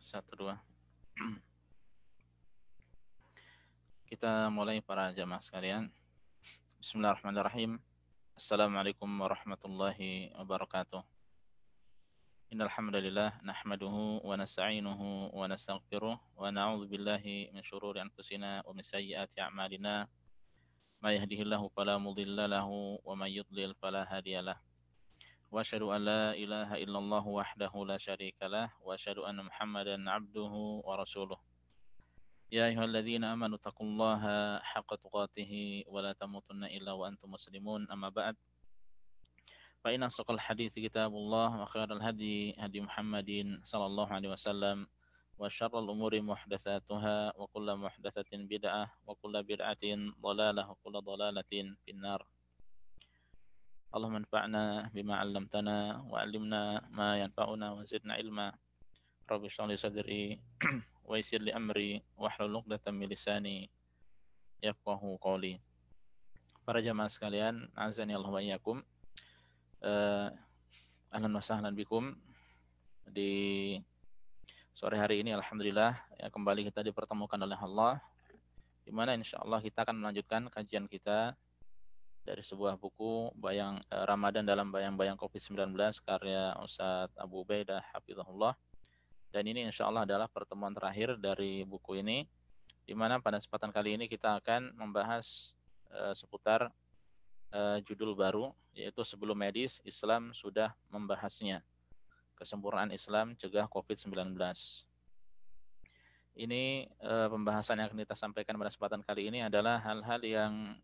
Satu dua. Kita mulai para jamaah sekalian. Bismillahirrahmanirrahim. Assalamualaikum warahmatullahi wabarakatuh. Innal hamdalillah nahmaduhu wa nasta'inuhu wa nastaghfiruh wa na'udzu billahi min shururi anfusina wa min sayyiati a'malina. May yahdihillahu fala mudilla lahu wa may yudlil fala hadiyalah. Wa asyhadu an la ilaha illallah wahdahu la syarikalah wa asyhadu anna Muhammadan 'abduhu wa rasuluh. يا أيها الذين آمنوا اتقوا الله حق تقاته ولا تموتن إلا وأنتم مسلمون أما بعد فإن أصدق الحديث كتاب الله وخير الهدي هدي محمد صلى الله عليه وسلم وشر الأمور محدثاتها وكل محدثة بدعة وكل بدعة ضلالة وكل ضلالة في النار اللهم انفعنا بما علمتنا وعلمنا ما ينفعنا وزدنا علما رب اشرح لي صدري ويسر لي أمري wahlul 'uqdatam min lisani yafqahu qawli. Para jamaah sekalian, azani Allah wa iyyakum. Ahlan wa sahlan bikum. Di sore hari ini alhamdulillah ya, kembali kita dipertemukan oleh Allah, di mana insyaallah kita akan melanjutkan kajian kita dari sebuah buku Bayang Ramadan dalam Bayang-Bayang Covid-19 karya Ustaz Abu Ubaidah hafizahullah. Dan ini insya Allah adalah pertemuan terakhir dari buku ini, di mana pada kesempatan kali ini kita akan membahas seputar judul baru, yaitu Sebelum Medis, Islam Sudah Membahasnya. Kesempurnaan Islam Cegah Covid-19. Ini pembahasan yang akan kita sampaikan pada kesempatan kali ini adalah hal-hal yang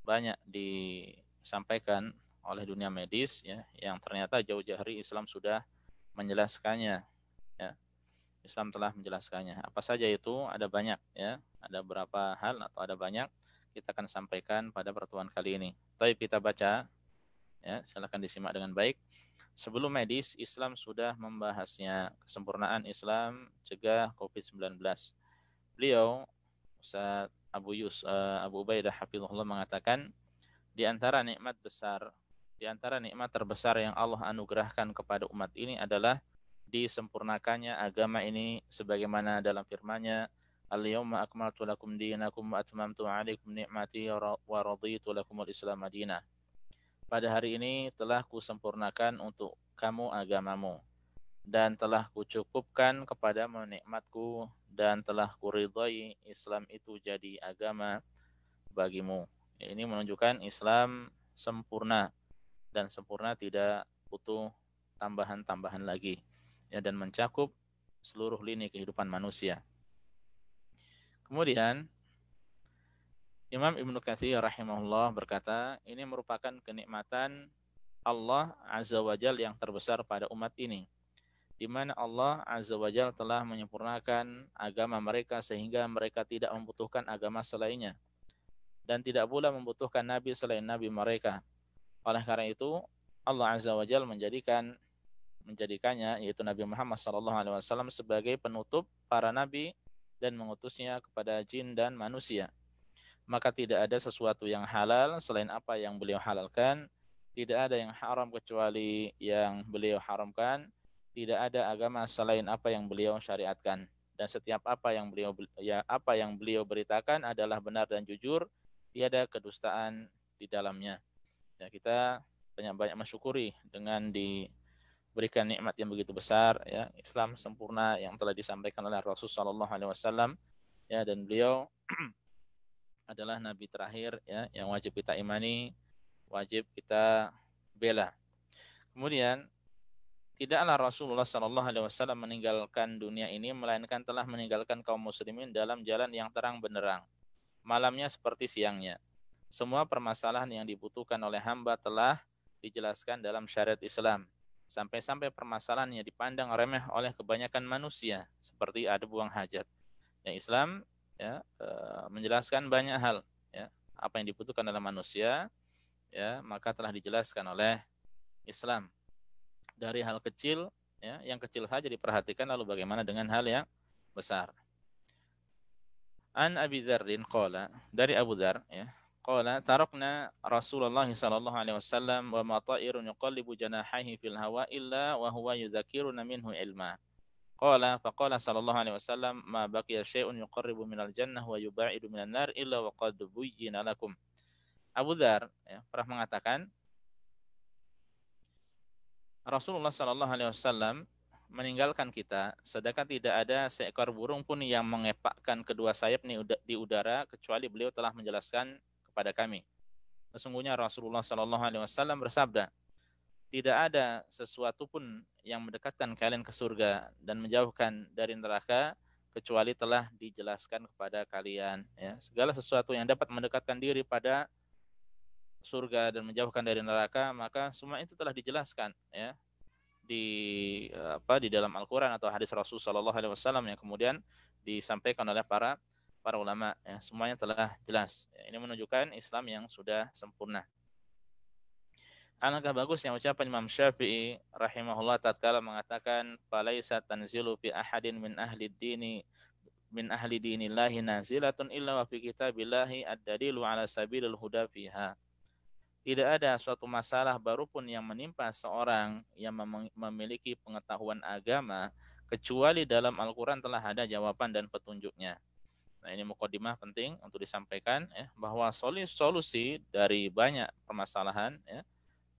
banyak disampaikan oleh dunia medis, ya, yang ternyata jauh-jauh hari Islam sudah menjelaskannya. Ya, Islam telah menjelaskannya. Apa saja itu? Ada banyak, ya. Ada beberapa hal atau ada banyak. Kita akan sampaikan pada pertemuan kali ini. Tapi kita baca, ya. Silakan disimak dengan baik. Sebelum medis, Islam sudah membahasnya. Kesempurnaan Islam cegah Covid-19. Beliau, Ustaz Abu Ubaidah hafizahullah mengatakan, di antara nikmat terbesar yang Allah anugerahkan kepada umat ini adalah disempurnakannya agama ini sebagaimana dalam firman-Nya, al-yawma akmaltu lakum dinakum wa atmamtu 'alaikum ni'mati wa raditu lakumul Islam madinah. Pada hari ini telah kusempurnakan untuk kamu agamamu dan telah kucukupkan kepadamu nikmatku dan telah kuridhai Islam itu jadi agama bagimu. Ini menunjukkan Islam sempurna, dan sempurna tidak butuh tambahan-tambahan lagi, ya, dan mencakup seluruh lini kehidupan manusia. Kemudian Imam Ibnu Katsir rahimahullah berkata, ini merupakan kenikmatan Allah Azza wa Jalla yang terbesar pada umat ini, di mana Allah Azza wa Jalla telah menyempurnakan agama mereka sehingga mereka tidak membutuhkan agama selainnya dan tidak pula membutuhkan nabi selain nabi mereka. Oleh karena itu, Allah Azza wa Jalla menjadikannya, yaitu Nabi Muhammad SAW, sebagai penutup para nabi dan mengutusnya kepada jin dan manusia. Maka tidak ada sesuatu yang halal selain apa yang beliau halalkan, tidak ada yang haram kecuali yang beliau haramkan, tidak ada agama selain apa yang beliau syariatkan, dan setiap apa yang beliau beritakan adalah benar dan jujur, tiada kedustaan di dalamnya. Ya, kita banyak-banyak mensyukuri dengan diberikan nikmat yang begitu besar, ya, Islam sempurna yang telah disampaikan oleh Rasulullah SAW, ya, dan beliau adalah nabi terakhir, ya, yang wajib kita imani, wajib kita bela. Kemudian tidaklah Rasulullah SAW meninggalkan dunia ini melainkan telah meninggalkan kaum muslimin dalam jalan yang terang benderang, malamnya seperti siangnya. Semua permasalahan yang dibutuhkan oleh hamba telah dijelaskan dalam syariat Islam, sampai-sampai permasalahannya dipandang remeh oleh kebanyakan manusia, seperti ada buang hajat. Ya, Islam, ya, menjelaskan banyak hal, ya, apa yang dibutuhkan oleh manusia, ya, maka telah dijelaskan oleh Islam. Dari hal kecil, ya, yang kecil saja diperhatikan, lalu bagaimana dengan hal yang besar. An Abi Dzarrin qala, dari Abu Dzar, ya, qala tarakna Rasulullah sallallahu alaihi wasallam wa ma ta'irun yuqallibu janahihi fil hawa illa wa huwa yudzakiruna minhu ilma. Faqala sallallahu alaihi wasallam ma baqiya syai'un yuqarribu minal jannah wa yuba'idu minan nar illa wa qad buyyina lakum. Abu Dzar ya, pernah mengatakan Rasulullah sallallahu alaihi wasallam meninggalkan kita sedangkan tidak ada seekor burung pun yang mengepakkan kedua sayap di udara kecuali beliau telah menjelaskan kepada kami. Sesungguhnya Rasulullah sallallahu alaihi wasallam bersabda, tidak ada sesuatu pun yang mendekatkan kalian ke surga dan menjauhkan dari neraka kecuali telah dijelaskan kepada kalian. Ya, segala sesuatu yang dapat mendekatkan diri pada surga dan menjauhkan dari neraka, maka semua itu telah dijelaskan ya di dalam Al-Qur'an atau hadis Rasul sallallahu alaihi wasallam yang kemudian disampaikan oleh para ulama ya, semuanya telah jelas. Ya, ini menunjukkan Islam yang sudah sempurna. Alangkah bagusnya ucapan Imam Syafi'i rahimahullah tatkala mengatakan falaisa tanzilu fi ahadin min ahli dinillahi nazilatun illa wa fi kitabillahi ad-dalilu ala sabilil huda fiha. Tidak ada suatu masalah baru pun yang menimpa seorang yang memiliki pengetahuan agama kecuali dalam Al-Qur'an telah ada jawaban dan petunjuknya. Nah, ini mukadimah penting untuk disampaikan ya, bahwa solusi dari banyak permasalahan ya,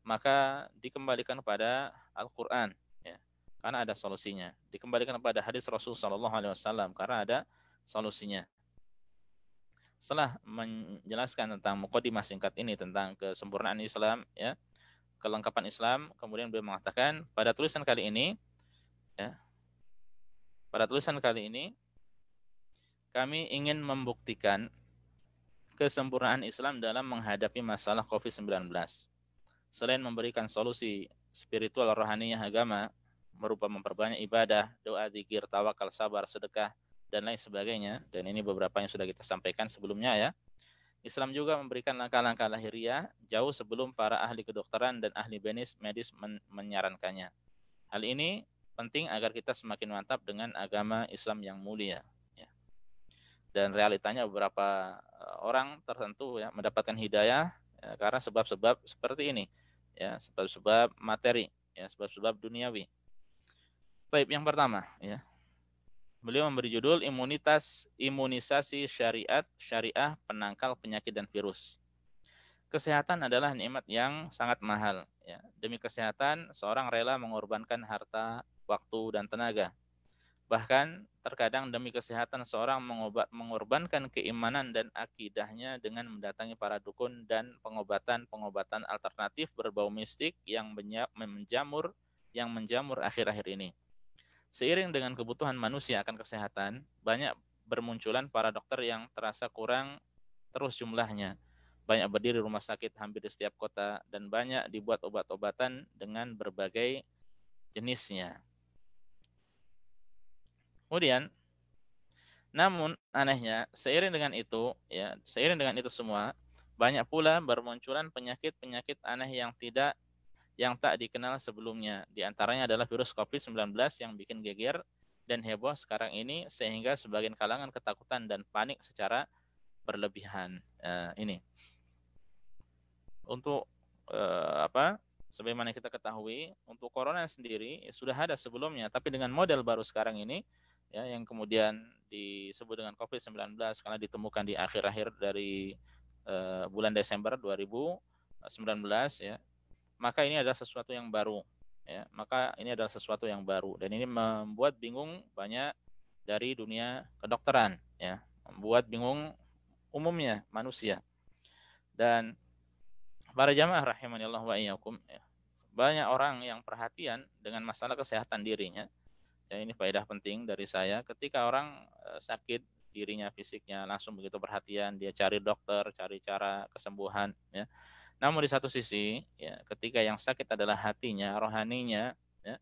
maka dikembalikan kepada Al-Qur'an ya, karena ada solusinya. Dikembalikan kepada hadis Rasul sallallahu alaihi wasallam karena ada solusinya. Setelah menjelaskan tentang mukadimah singkat ini tentang kesempurnaan Islam ya, kelengkapan Islam, kemudian beliau mengatakan pada tulisan kali ini kami ingin membuktikan kesempurnaan Islam dalam menghadapi masalah COVID-19. Selain memberikan solusi spiritual rohaniyah agama berupa memperbanyak ibadah, doa, zikir, tawakal, sabar, sedekah dan lain sebagainya, dan ini beberapa yang sudah kita sampaikan sebelumnya ya. Islam juga memberikan langkah-langkah lahiriah jauh sebelum para ahli kedokteran dan ahli medis menyarankannya. Hal ini penting agar kita semakin mantap dengan agama Islam yang mulia. Ya. Dan realitanya beberapa orang tertentu ya mendapatkan hidayah ya, karena sebab-sebab seperti ini, ya, sebab-sebab materi, ya, sebab-sebab duniawi. Baik, yang pertama, ya. Beliau memberi judul imunisasi syariah penangkal penyakit dan virus. Kesehatan adalah nikmat yang sangat mahal. Ya. Demi kesehatan, seorang rela mengorbankan harta, waktu, dan tenaga. Bahkan terkadang demi kesehatan seorang mengorbankan keimanan dan akidahnya dengan mendatangi para dukun dan pengobatan alternatif berbau mistik yang menjamur akhir-akhir ini. Seiring dengan kebutuhan manusia akan kesehatan, banyak bermunculan para dokter yang terasa kurang terus jumlahnya. Banyak berdiri rumah sakit hampir di setiap kota dan banyak dibuat obat-obatan dengan berbagai jenisnya. Kemudian, namun anehnya, seiring dengan itu semua, banyak pula bermunculan penyakit-penyakit aneh yang tak dikenal sebelumnya. Di antaranya adalah virus COVID-19 yang bikin geger dan heboh sekarang ini sehingga sebagian kalangan ketakutan dan panik secara berlebihan. Ini untuk sebagaimana kita ketahui, untuk corona sendiri sudah ada sebelumnya, tapi dengan model baru sekarang ini, ya, yang kemudian disebut dengan COVID-19 karena ditemukan di akhir-akhir dari bulan Desember 2019, ya. Maka ini adalah sesuatu yang baru, ya. Dan ini membuat bingung banyak dari dunia kedokteran, ya. Membuat bingung umumnya manusia. Dan para jamaah rahimanillah wa iyyakum, ya. Banyak orang yang perhatian dengan masalah kesehatan dirinya. Ya, ini faedah penting dari saya. Ketika orang sakit dirinya, fisiknya, langsung begitu perhatian, dia cari dokter, cari cara kesembuhan, ya. Namun di satu sisi, ya, ketika yang sakit adalah hatinya, rohaninya, ya,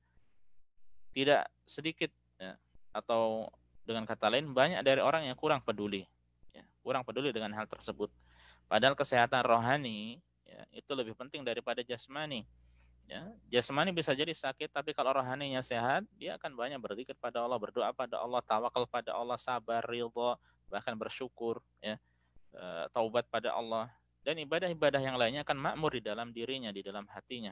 tidak sedikit, ya, atau dengan kata lain banyak dari orang yang kurang peduli, ya, dengan hal tersebut. Padahal kesehatan rohani, ya, itu lebih penting daripada jasmani. Ya, jasmani bisa jadi sakit, tapi kalau rohaninya sehat, dia akan banyak berzikir pada Allah, berdoa pada Allah, tawakal pada Allah, sabar, ridha, bahkan bersyukur, ya, taubat pada Allah. Dan ibadah-ibadah yang lainnya akan makmur di dalam dirinya, di dalam hatinya.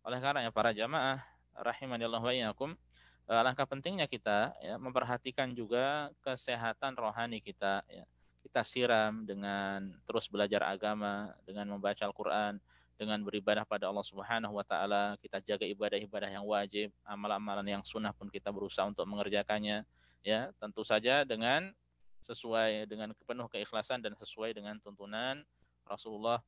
Oleh karena para jamaah rahimanillah wa iyyakum, Langkah pentingnya kita ya memperhatikan juga kesehatan rohani kita ya. Kita siram dengan terus belajar agama, dengan membaca Al-Qur'an, dengan beribadah pada Allah Subhanahu wa taala, kita jaga ibadah-ibadah yang wajib, amalan-amalan yang sunnah pun kita berusaha untuk mengerjakannya ya, tentu saja dengan sesuai dengan penuh keikhlasan dan sesuai dengan tuntunan Rasulullah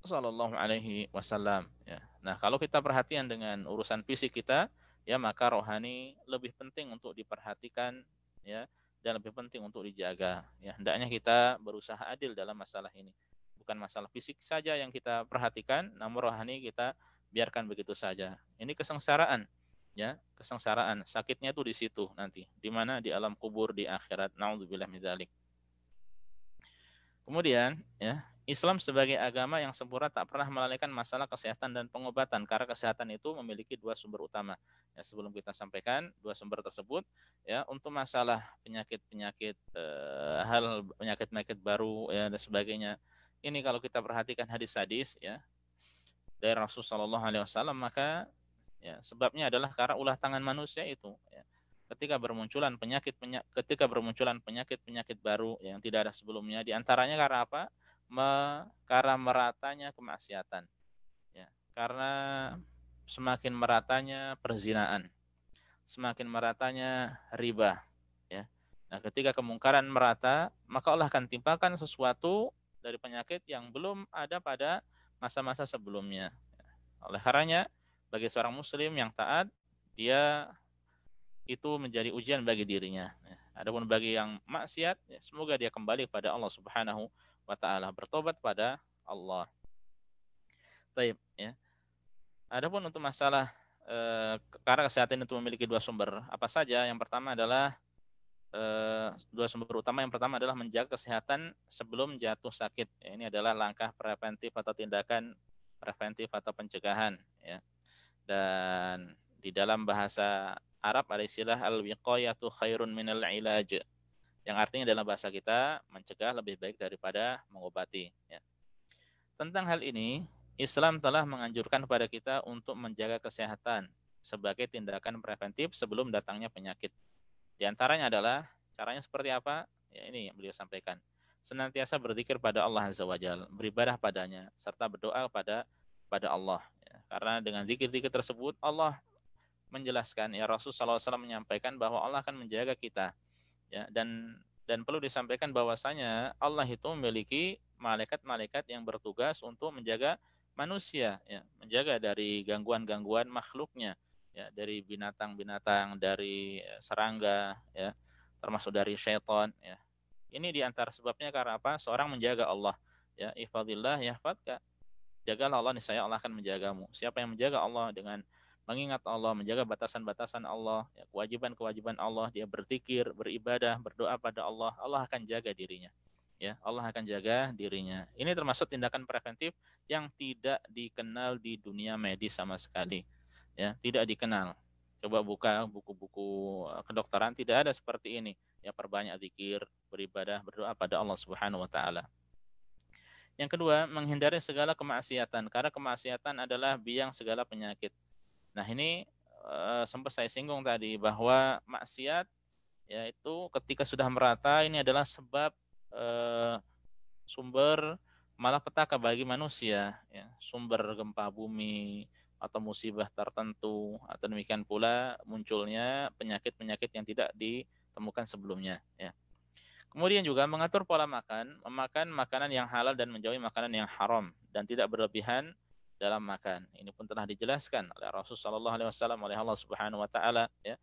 Sallallahu Alaihi Wasallam. Ya. Nah, kalau kita perhatian dengan urusan fisik kita, ya maka rohani lebih penting untuk diperhatikan, ya, dan lebih penting untuk dijaga. Ya, hendaknya kita berusaha adil dalam masalah ini. Bukan masalah fisik saja yang kita perhatikan, namun rohani kita biarkan begitu saja. Ini kesengsaraan, ya, kesengsaraan. Sakitnya itu di situ nanti, di mana di alam kubur di akhirat. Nauzubillah min dzalik. Kemudian, ya, Islam sebagai agama yang sempurna tak pernah melalaikan masalah kesehatan dan pengobatan karena kesehatan itu memiliki dua sumber utama. Ya, sebelum kita sampaikan dua sumber tersebut, ya, untuk masalah penyakit-penyakit hal penyakit-penyakit baru ya dan sebagainya. Ini kalau kita perhatikan hadis-hadis ya dari Rasulullah Shallallahu Alaihi Wasallam maka ya sebabnya adalah karena ulah tangan manusia itu ya. Ketika bermunculan penyakit-penyakit baru yang tidak ada sebelumnya di antaranya karena apa? Karena meratanya kemaksiatan ya. Karena semakin meratanya perzinaan, semakin meratanya riba ya. Nah, ketika kemungkaran merata, maka Allah akan timpakan sesuatu dari penyakit yang belum ada pada masa-masa sebelumnya. Oleh karenanya, bagi seorang muslim yang taat, dia itu menjadi ujian bagi dirinya. Adapun bagi yang maksiat, ya, semoga dia kembali pada Allah Subhanahu wa taala, bertobat pada Allah. Taib, ya. Adapun untuk masalah karena kesehatan itu memiliki dua sumber, apa saja? Yang pertama adalah dua sumber utama. Yang pertama adalah menjaga kesehatan sebelum jatuh sakit. Ya, ini adalah langkah preventif atau tindakan preventif atau pencegahan. Ya. Dan di dalam bahasa Arab ada istilah al-wiqayatu khairun minal ilaj, yang artinya dalam bahasa kita mencegah lebih baik daripada mengobati. Ya. Tentang hal ini, Islam telah menganjurkan kepada kita untuk menjaga kesehatan sebagai tindakan preventif sebelum datangnya penyakit. Di antaranya adalah caranya seperti apa? Ya ini yang beliau sampaikan. Senantiasa berzikir pada Allah Azza wa Jalla, beribadah padanya, serta berdoa pada Allah. Ya, karena dengan zikir-zikir tersebut Allah menjelaskan, ya Rasul SAW menyampaikan bahwa Allah akan menjaga kita. Ya, dan perlu disampaikan bahwasanya Allah itu memiliki malaikat-malaikat yang bertugas untuk menjaga manusia, ya, menjaga dari gangguan-gangguan makhluknya, ya, dari binatang-binatang, dari serangga, ya, termasuk dari syaitan, ya. Ini diantara sebabnya karena apa? Seorang menjaga Allah, ya, ifadillah yahfadka. Jagalah Allah, niscaya Allah akan menjagamu. Siapa yang menjaga Allah dengan mengingat Allah, menjaga batasan-batasan Allah, ya, kewajiban-kewajiban Allah, dia berzikir, beribadah, berdoa pada Allah, Allah akan jaga dirinya. Ya, Allah akan jaga dirinya. Ini termasuk tindakan preventif yang tidak dikenal di dunia medis sama sekali. Ya, tidak dikenal. Coba buka buku-buku kedokteran, tidak ada seperti ini. Ya, perbanyak zikir, beribadah, berdoa pada Allah Subhanahu wa taala. Yang kedua, menghindari segala kemaksiatan karena kemaksiatan adalah biang segala penyakit. Nah, ini sempat saya singgung tadi bahwa maksiat yaitu ketika sudah merata ini adalah sebab sumber malapetaka bagi manusia, ya. Sumber gempa bumi atau musibah tertentu, atau demikian pula munculnya penyakit-penyakit yang tidak ditemukan sebelumnya, ya. Kemudian juga mengatur pola makan, memakan makanan yang halal dan menjauhi makanan yang haram dan tidak berlebihan dalam makan. Ini pun telah dijelaskan oleh Rasulullah sallallahu alaihi wasallam oleh Allah Subhanahu wa taala, ya.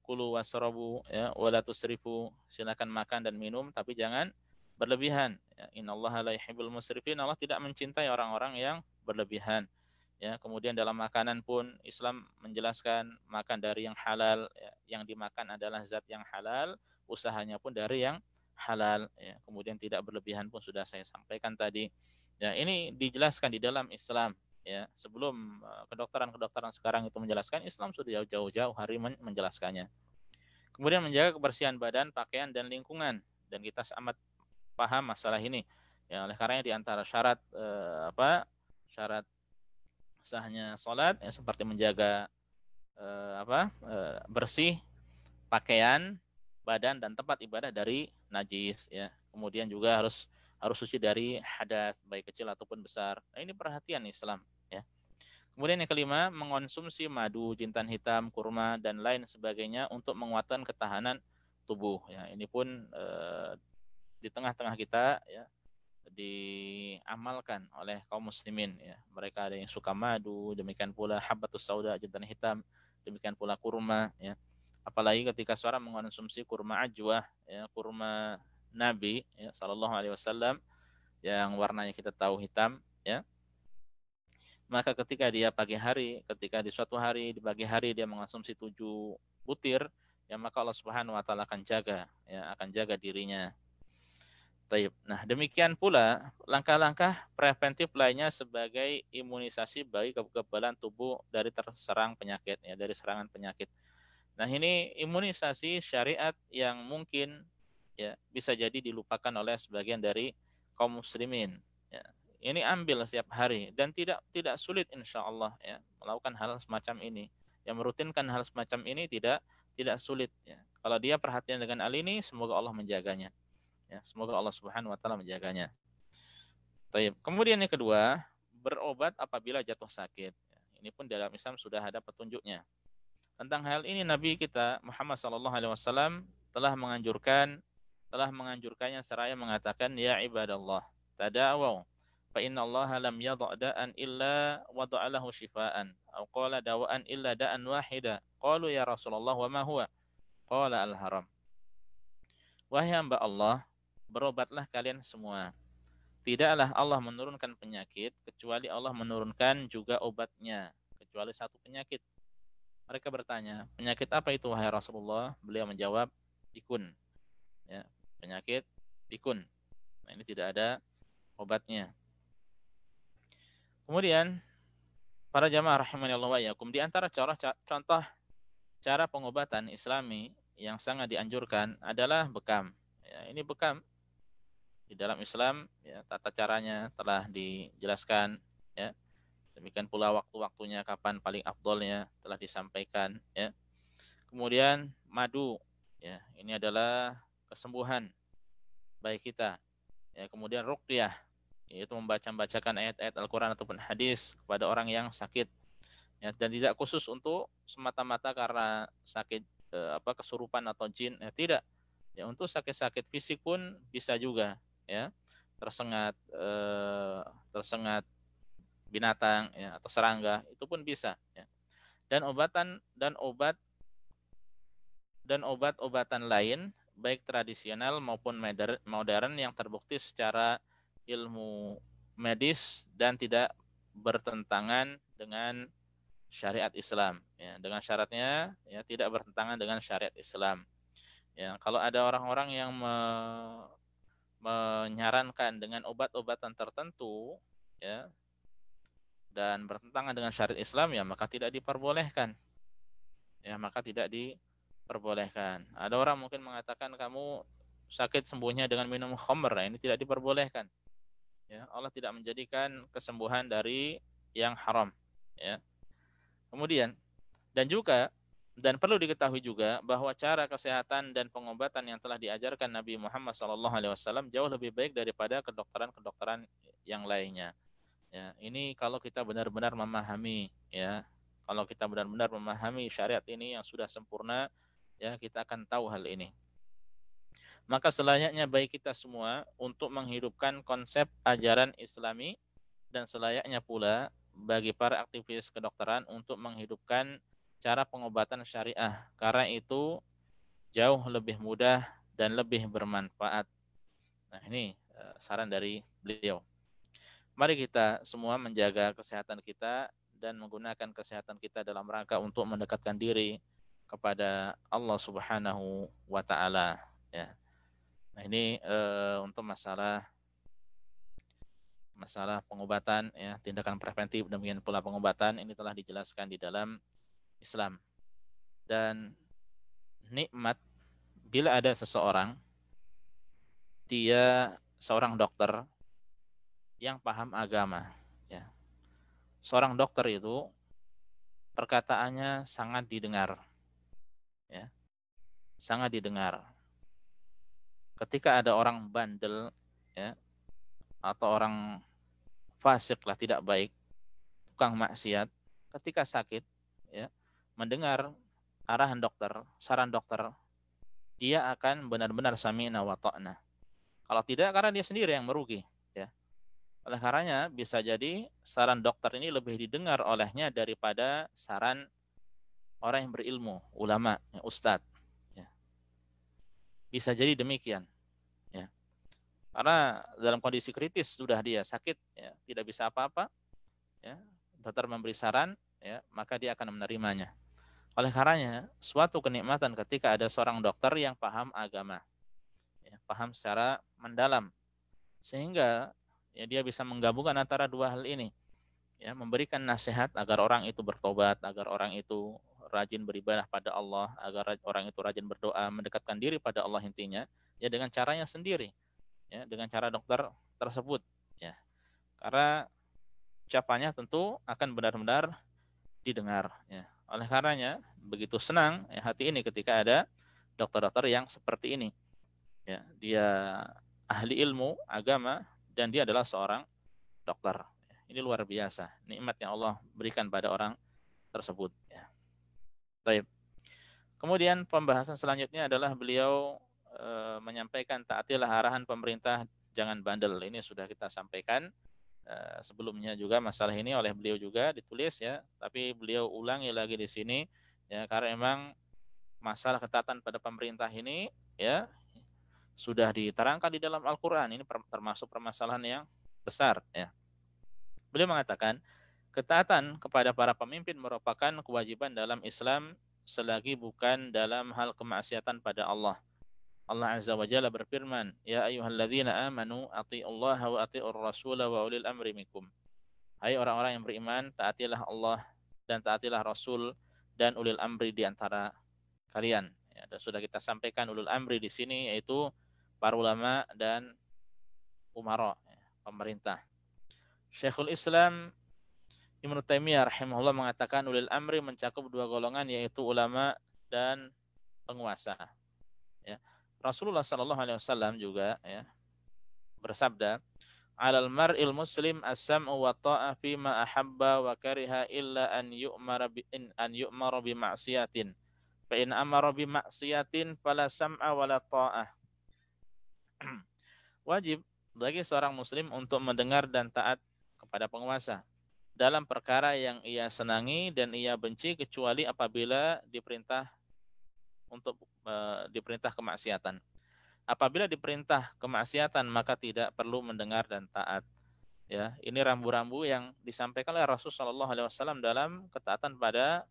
Kulu wasrabu, ya, wala tusrifu. Silakan makan dan minum tapi jangan berlebihan. Ya, innallaha la yuhibbul musrifin. Allah tidak mencintai orang-orang yang berlebihan. Ya, kemudian dalam makanan pun Islam menjelaskan makan dari yang halal, ya. Yang dimakan adalah zat yang halal, usahanya pun dari yang halal, ya. Kemudian tidak berlebihan pun sudah saya sampaikan tadi. Ya, ini dijelaskan di dalam Islam, ya. Sebelum kedokteran-kedokteran sekarang itu menjelaskan, Islam sudah jauh-jauh hari menjelaskannya. Kemudian menjaga kebersihan badan, pakaian dan lingkungan, dan kita amat paham masalah ini. Ya, oleh karenanya di antara syarat syarat sahnya salat, ya, seperti menjaga bersih pakaian, badan dan tempat ibadah dari najis ya. Kemudian juga harus suci dari hadas baik kecil ataupun besar. Nah, ini perhatian Islam ya. Kemudian yang kelima, mengonsumsi madu, jintan hitam, kurma dan lain sebagainya untuk menguatkan ketahanan tubuh ya. Ini pun di tengah-tengah kita ya diamalkan oleh kaum muslimin ya. Mereka ada yang suka madu, demikian pula habbatus sauda, jintan hitam, demikian pula kurma ya. Apalagi ketika seorang mengonsumsi kurma ajwah ya, kurma Nabi ya sallallahu alaihi wasallam yang warnanya kita tahu hitam ya. Maka ketika dia pagi hari, ketika di suatu hari di pagi hari dia mengonsumsi 7 butir ya, maka Allah Subhanahu wa taala akan jaga ya, akan jaga dirinya. Taib. Nah, demikian pula langkah-langkah preventif lainnya sebagai imunisasi bagi kekebalan tubuh dari terserang penyakit ya, dari serangan penyakit. Nah, ini imunisasi syariat yang mungkin ya bisa jadi dilupakan oleh sebagian dari kaum muslimin ya. Ini ambil setiap hari dan tidak sulit insya Allah ya melakukan hal semacam ini. Yang merutinkan hal semacam ini tidak sulit ya. Kalau dia perhatian dengan hal ini, semoga Allah menjaganya. Ya, semoga Allah Subhanahu wa taala menjaganya. Baik. Kemudian yang kedua, berobat apabila jatuh sakit. Ini pun dalam Islam sudah ada petunjuknya. Tentang hal ini Nabi kita Muhammad sallallahu alaihi wasallam telah menganjurkannya seraya mengatakan ya ibadallah tadawaw fa inna Allah lam yadha' da'an illa wada'a lahu shifaan aw qala dawaan illa da'an wahida qalu ya Rasulullah wa ma huwa qala al-haram. Wahai hamba Allah, berobatlah kalian semua. Tidaklah Allah menurunkan penyakit kecuali Allah menurunkan juga obatnya, kecuali satu penyakit. Mereka bertanya, penyakit apa itu wahai Rasulullah? Beliau menjawab, pikun. Ya, penyakit pikun. Nah, ini tidak ada obatnya. Kemudian para jamaah rahimani Allah wa iyyakum, di antara contoh cara pengobatan Islami yang sangat dianjurkan adalah bekam. Ya, ini bekam di dalam Islam ya, tata caranya telah dijelaskan ya. Demikian pula waktu-waktunya kapan paling afdolnya telah disampaikan ya. Kemudian madu ya, ini adalah kesembuhan baik kita. Ya, kemudian ruqyah yaitu membacakan ayat-ayat Al-Qur'an ataupun hadis kepada orang yang sakit. Ya, dan tidak khusus untuk semata-mata karena sakit kesurupan atau jin, ya tidak. Ya, untuk sakit-sakit fisik pun bisa juga ya. Tersengat binatang ya atau serangga itu pun bisa ya. Dan obat-obatan lain baik tradisional maupun modern yang terbukti secara ilmu medis dan tidak bertentangan dengan syariat Islam ya, dengan syaratnya ya tidak bertentangan dengan syariat Islam ya. Kalau ada orang-orang yang menyarankan dengan obat-obatan tertentu ya dan bertentangan dengan syariat Islam ya maka tidak diperbolehkan ya, maka tidak diperbolehkan. Ada orang mungkin mengatakan kamu sakit sembuhnya dengan minum khamr, ini tidak diperbolehkan. Ya, Allah tidak menjadikan kesembuhan dari yang haram. Ya. Kemudian dan perlu diketahui juga bahwa cara kesehatan dan pengobatan yang telah diajarkan Nabi Muhammad SAW jauh lebih baik daripada kedokteran-kedokteran yang lainnya. Ya, ini kalau kita benar-benar memahami ya. Kalau kita benar-benar memahami syariat ini yang sudah sempurna, ya kita akan tahu hal ini. Maka selayaknya baik kita semua untuk menghidupkan konsep ajaran Islami dan selayaknya pula bagi para aktivis kedokteran untuk menghidupkan cara pengobatan syariah karena itu jauh lebih mudah dan lebih bermanfaat. Nah, ini saran dari beliau. Mari kita semua menjaga kesehatan kita dan menggunakan kesehatan kita dalam rangka untuk mendekatkan diri kepada Allah Subhanahu wa taala ya. Nah, ini untuk masalah pengobatan ya, tindakan preventif demikian pula pengobatan ini telah dijelaskan di dalam Islam. Dan nikmat bila ada seseorang dia seorang dokter yang paham agama ya. Seorang dokter itu perkataannya sangat didengar, ya, sangat didengar. Ketika ada orang bandel, ya, atau orang fasik lah, tidak baik, tukang maksiat, ketika sakit, ya, mendengar arahan dokter, saran dokter, dia akan benar-benar sami'na wa ta'na. Kalau tidak, karena dia sendiri yang merugi, ya. Oleh karenanya bisa jadi saran dokter ini lebih didengar olehnya daripada saran orang yang berilmu, ulama, ya, ustadz. Ya. Bisa jadi demikian. Ya. Karena dalam kondisi kritis sudah dia sakit, ya, tidak bisa apa-apa, ya, dokter memberi saran, ya, maka dia akan menerimanya. Oleh karenanya, suatu kenikmatan ketika ada seorang dokter yang paham agama, ya, paham secara mendalam, sehingga ya, dia bisa menggabungkan antara dua hal ini, ya, memberikan nasihat agar orang itu bertobat, agar orang itu rajin beribadah pada Allah, agar orang itu rajin berdoa, mendekatkan diri pada Allah intinya, ya, dengan caranya sendiri, ya, dengan cara dokter tersebut, ya. Karena ucapannya tentu akan benar-benar didengar, ya. Oleh karenanya begitu senang, ya, hati ini ketika ada dokter-dokter yang seperti ini, ya. Dia ahli ilmu agama dan dia adalah seorang dokter. Ini luar biasa nikmat yang Allah berikan pada orang tersebut, ya. Baik. Kemudian pembahasan selanjutnya adalah beliau menyampaikan taatilah arahan pemerintah, jangan bandel. Ini sudah kita sampaikan sebelumnya juga masalah ini oleh beliau juga ditulis, ya, tapi beliau ulangi lagi di sini, ya, karena memang masalah ketaatan pada pemerintah ini, ya, sudah diterangkan di dalam Al-Qur'an. Ini termasuk permasalahan yang besar, ya. Beliau mengatakan, ketaatan kepada para pemimpin merupakan kewajiban dalam Islam selagi bukan dalam hal kemaksiatan pada Allah. Allah Azza wa Jalla berfirman, "Ya ayyuhalladzina amanu athi'ullaha wa athi'ur rasula wa ulil amri minkum." Hai orang-orang yang beriman, taatilah Allah dan taatilah Rasul dan ulil amri di antara kalian. Ya, dan sudah kita sampaikan ulul amri di sini yaitu para ulama dan umara, ya, pemerintah. Syekhul Islam Ibnu Taimiyah rahimahullah mengatakan ulil amri mencakup dua golongan yaitu ulama dan penguasa. Ya. Rasulullah Shallallahu Alaihi Wasallam juga, ya, bersabda, "Alal mar'il muslim as-sam'u wa ta'ah fi ma ahabba wa kariha illa an yu'mara bi ma'siyatin. Fa in amara bi ma'siyatin fala sam'a wala ta'ah." Wajib bagi seorang muslim untuk mendengar dan taat kepada penguasa dalam perkara yang ia senangi dan ia benci kecuali apabila diperintah kemaksiatan. Apabila diperintah kemaksiatan maka tidak perlu mendengar dan taat. Ya, ini rambu-rambu yang disampaikan oleh Rasulullah SAW dalam ketaatan pada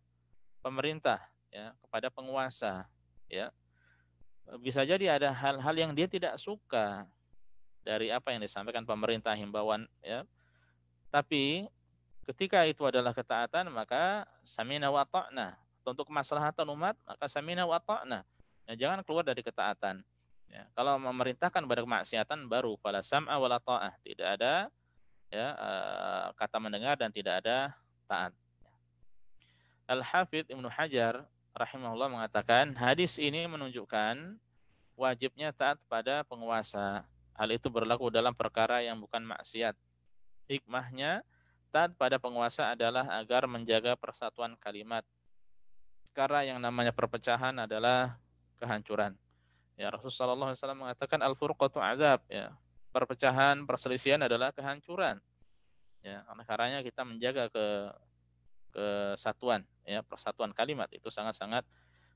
pemerintah, ya, kepada penguasa. Ya, bisa jadi ada hal-hal yang dia tidak suka dari apa yang disampaikan pemerintah, himbauan, ya. Tapi ketika itu adalah ketaatan maka samina wa ta'na. Untuk kemaslahatan umat maka samina wa ta'na. Ya, jangan keluar dari ketaatan. Ya, kalau memerintahkan pada kemaksiatan baru pada sam'a wala ta'ah, tidak ada, ya, kata mendengar dan tidak ada taat. Al-Hafidz Ibnu Hajar rahimahullah mengatakan hadis ini menunjukkan wajibnya taat pada penguasa. Hal itu berlaku dalam perkara yang bukan maksiat. Hikmahnya taat pada penguasa adalah agar menjaga persatuan kalimat. Karena yang namanya perpecahan adalah kehancuran. Ya, Rasulullah SAW mengatakan al-furqatu azab, ya. Perpecahan, perselisihan adalah kehancuran. Ya, oleh karenanya kita menjaga kesatuan, ya, persatuan kalimat itu sangat-sangat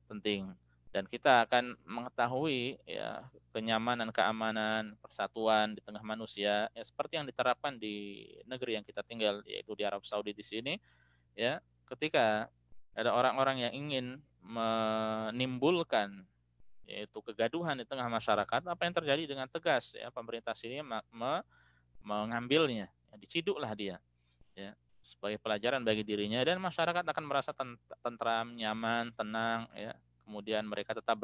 penting. Dan kita akan mengetahui, ya, kenyamanan, keamanan, persatuan di tengah manusia, ya, seperti yang diterapkan di negeri yang kita tinggal, yaitu di Arab Saudi di sini, ya. Ketika ada orang-orang yang ingin menimbulkan yaitu kegaduhan di tengah masyarakat, apa yang terjadi dengan tegas, ya, pemerintah sini mengambilnya, ya, diciduklah dia, ya, sebagai pelajaran bagi dirinya dan masyarakat akan merasa tentram, nyaman, tenang, ya. Kemudian mereka tetap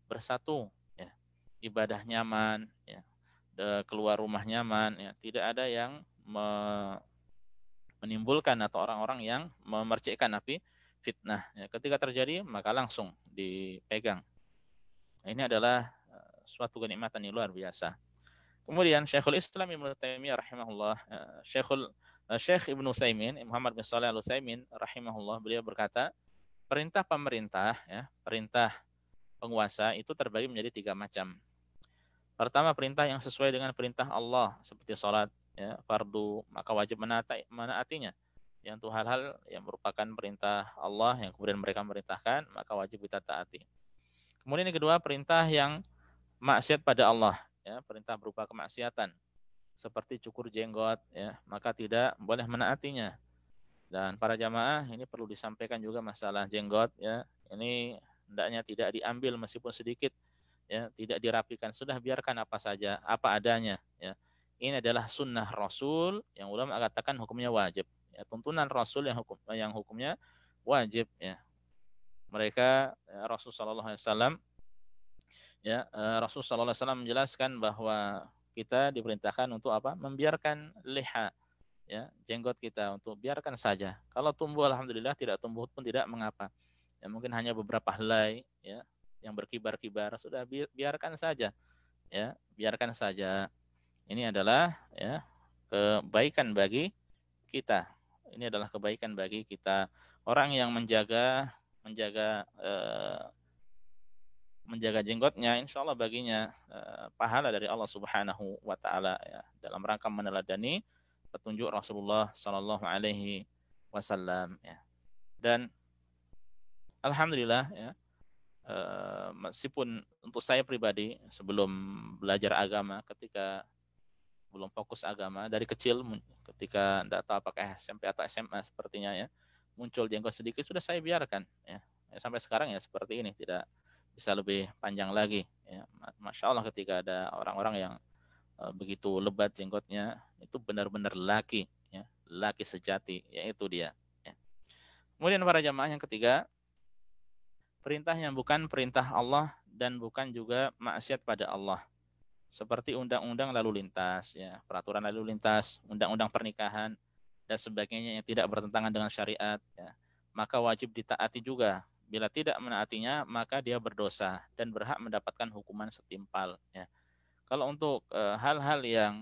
bersatu, ya. Ibadah nyaman, ya. Keluar rumah nyaman, ya. Tidak ada yang menimbulkan atau orang-orang yang memercikkan api fitnah. Ya, ketika terjadi maka langsung dipegang. Nah, ini adalah suatu kenikmatan yang luar biasa. Kemudian Syekhul Islam Ibnu Taimiyah rahimahullah, Syekh Ibnu Utsaimin, Muhammad bin Shalih Al-Utsaimin rahimahullah, beliau berkata, perintah pemerintah, ya, perintah penguasa itu terbagi menjadi 3 macam. Pertama, perintah yang sesuai dengan perintah Allah seperti salat, ya, fardu, maka wajib menaatinya. Yang itu hal-hal yang merupakan perintah Allah yang kemudian mereka merintahkan, maka wajib kita taati. Kemudian yang kedua, perintah yang maksiat pada Allah, ya, perintah berupa kemaksiatan seperti cukur jenggot, ya, maka tidak boleh menaatinya. Dan para jamaah ini perlu disampaikan juga masalah jenggot, ya, ini hendaknya tidak diambil meskipun sedikit, ya, tidak dirapikan, sudah biarkan apa saja, apa adanya, ya. Ini adalah sunnah Rasul yang ulama katakan hukumnya wajib, ya, tuntunan Rasul yang hukumnya wajib, ya. Mereka, ya, Rasul sallallahu alaihi wasallam, ya, Rasul sallallahu alaihi wasallam menjelaskan bahwa kita diperintahkan untuk apa? Membiarkan liha, ya, jenggot kita, untuk biarkan saja. Kalau tumbuh alhamdulillah, tidak tumbuh pun tidak mengapa. Ya, mungkin hanya beberapa helai, ya, yang berkibar-kibar, sudah biarkan saja, ya, biarkan saja. Ini adalah, ya, kebaikan bagi kita. Ini adalah kebaikan bagi kita. Orang yang menjaga menjaga jenggotnya, insya Allah baginya pahala dari Allah Subhanahu wa taala, ya, dalam rangka meneladani petunjuk Rasulullah sallallahu alaihi wasallam, ya. Dan alhamdulillah, ya, meskipun untuk saya pribadi sebelum belajar agama, ketika belum fokus agama dari kecil, ketika tidak tahu apakah SMP atau SMA sepertinya, ya, muncul jenggot sedikit sudah saya biarkan, ya. Sampai sekarang ya seperti ini, tidak bisa lebih panjang lagi, ya. Masya Allah, ketika ada orang-orang yang begitu lebat jenggotnya, itu benar-benar laki, ya, laki sejati, yaitu dia, ya. Kemudian para jamaah yang ketiga, perintah yang bukan perintah Allah dan bukan juga maksiat pada Allah, seperti undang-undang lalu lintas, ya, peraturan lalu lintas, undang-undang pernikahan dan sebagainya yang tidak bertentangan dengan syariat, ya, maka wajib ditaati juga. Bila tidak menaatinya, maka dia berdosa dan berhak mendapatkan hukuman setimpal, ya. Kalau untuk hal-hal yang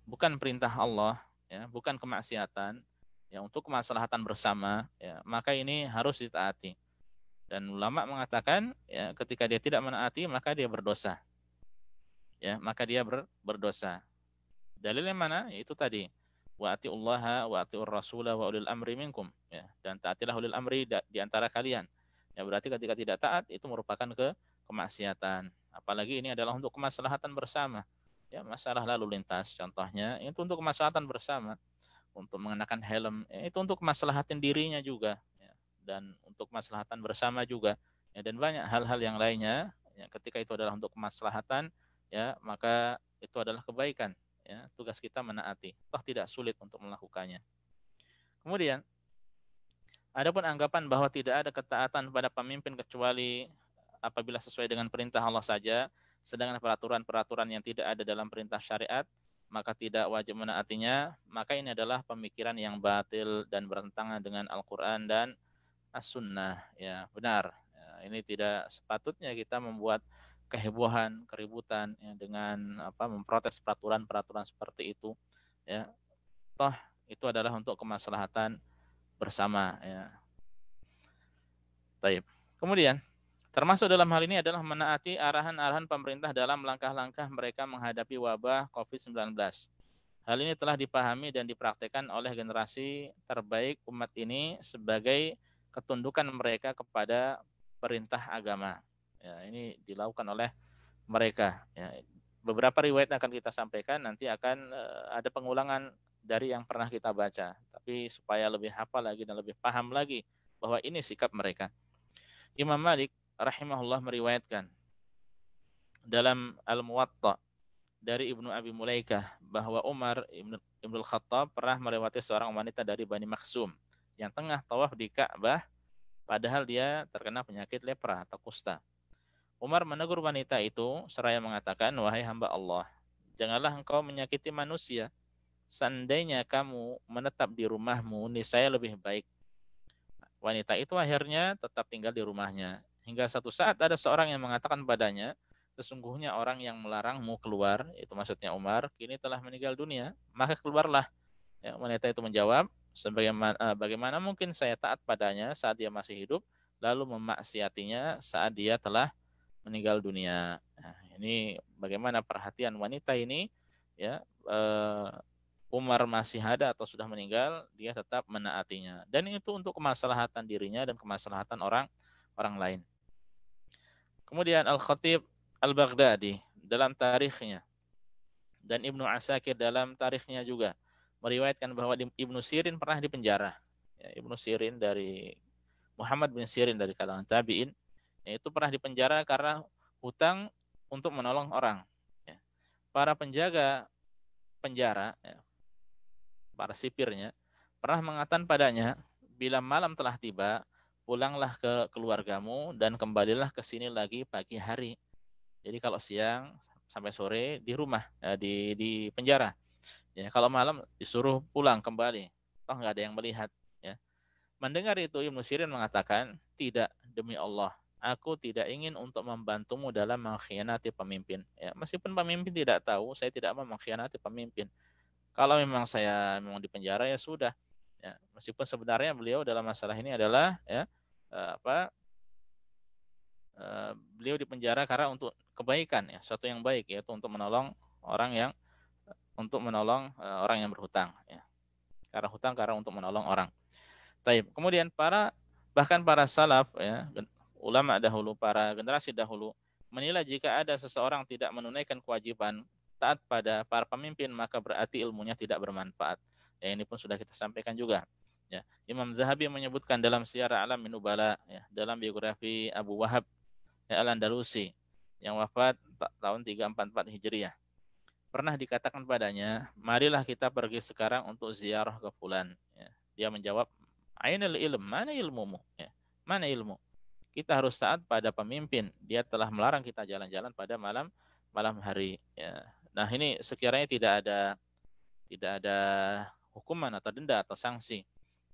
bukan perintah Allah, ya, bukan kemaksiatan, ya, untuk kemaslahatan bersama, ya, maka ini harus ditaati. Dan ulama mengatakan, ya, ketika dia tidak menaati maka dia berdosa, ya, maka dia berdosa. Dalilnya mana? Itu tadi, wa atiullaha wa atiur rasula wa ulil amri minkum, ya, dan taatilah ulil amri di antara kalian. Ya, berarti ketika tidak taat itu merupakan kemaksiatan. Apalagi ini adalah untuk kemaslahatan bersama, ya, masalah lalu lintas contohnya itu untuk kemaslahatan bersama, untuk mengenakan helm, ya, itu untuk kemaslahatan dirinya juga, ya, dan untuk kemaslahatan bersama juga, ya, dan banyak hal-hal yang lainnya, ya, ketika itu adalah untuk kemaslahatan, ya, maka itu adalah kebaikan, ya, tugas kita menaati, toh tidak sulit untuk melakukannya. Kemudian adapun anggapan bahwa tidak ada ketaatan pada pemimpin kecuali apabila sesuai dengan perintah Allah saja, sedangkan peraturan-peraturan yang tidak ada dalam perintah syariat maka tidak wajib menaatinya, maka ini adalah pemikiran yang batil dan bertentangan dengan Al-Quran dan As-Sunnah, ya, benar. Ya, ini tidak sepatutnya kita membuat kehebohan, keributan, ya, dengan memprotes peraturan-peraturan seperti itu, ya. Toh itu adalah untuk kemaslahatan bersama, ya. Baik. Kemudian termasuk dalam hal ini adalah menaati arahan-arahan pemerintah dalam langkah-langkah mereka menghadapi wabah COVID-19. Hal ini telah dipahami dan dipraktikkan oleh generasi terbaik umat ini sebagai ketundukan mereka kepada perintah agama. Ya, ini dilakukan oleh mereka. Ya, beberapa riwayat akan kita sampaikan, nanti akan ada pengulangan dari yang pernah kita baca. Tapi supaya lebih hafal lagi dan lebih paham lagi bahwa ini sikap mereka. Imam Malik rahimahullah meriwayatkan dalam Al-Muwatta dari Ibnu Abi Mulaikah bahwa Umar Ibnu Khattab pernah melewati seorang wanita dari Bani Makhzum yang tengah tawaf di Ka'bah padahal dia terkena penyakit lepra atau kusta. Umar menegur wanita itu seraya mengatakan, "Wahai hamba Allah, janganlah engkau menyakiti manusia. seandainya kamu menetap di rumahmu, niscaya lebih baik. Wanita itu akhirnya tetap tinggal di rumahnya. Hingga satu saat ada seorang yang mengatakan padanya, sesungguhnya orang yang melarangmu keluar, itu maksudnya Umar, kini telah meninggal dunia. Maka keluarlah. Ya, wanita itu menjawab, bagaimana mungkin saya taat padanya saat dia masih hidup, lalu memaksiatinya saat dia telah meninggal dunia. Nah, ini bagaimana perhatian wanita ini, ya, Umar masih ada atau sudah meninggal, dia tetap menaatinya. Dan itu untuk kemaslahatan dirinya dan kemaslahatan orang lain. Kemudian Al-Khatib Al-Baghdadi dalam tarikhnya dan Ibnu Asakir dalam tarikhnya juga meriwayatkan bahwa Ibnu Sirin pernah dipenjara. Ya, Ibnu Sirin dari Muhammad bin Sirin dari kalangan tabi'in, yaitu pernah dipenjara karena hutang untuk menolong orang. Ya. Para penjaga penjara, ya, para sipirnya, pernah mengatakan padanya, bila malam telah tiba, pulanglah ke keluargamu dan kembalilah ke sini lagi pagi hari. Jadi kalau siang sampai sore di rumah, di penjara. Ya, kalau malam disuruh pulang kembali, toh nggak ada yang melihat. Ya. Mendengar itu Ibnu Sirin mengatakan, tidak, demi Allah, aku tidak ingin untuk membantumu dalam mengkhianati pemimpin. Ya, meskipun pemimpin tidak tahu, saya tidak mau mengkhianati pemimpin. Kalau memang saya memang di penjara ya sudah. Ya, meskipun sebenarnya beliau dalam masalah ini adalah ya beliau di penjara karena untuk kebaikan ya, suatu yang baik yaitu untuk menolong orang yang orang yang berhutang ya. Karena hutang karena untuk menolong orang. Taib. Kemudian bahkan para salaf ya, ulama dahulu, para generasi dahulu menilai jika ada seseorang tidak menunaikan kewajiban taat pada para pemimpin maka berarti ilmunya tidak bermanfaat. Ya, ini pun sudah kita sampaikan juga. Ya, Imam Zahabi menyebutkan dalam Syiar A'lam Nubala ya, dalam biografi Abu Wahab ya, Al-Andalusi yang wafat tahun 344 Hijriah. Pernah dikatakan padanya, marilah kita pergi sekarang untuk ziarah ke fulan. Ya. Dia menjawab, ainal ilm, mana ilmumu? Ya. Mana ilmu? Kita harus taat pada pemimpin. Dia telah melarang kita jalan-jalan pada malam hari. Ya. Nah ini sekiranya tidak ada hukuman atau denda atau sanksi.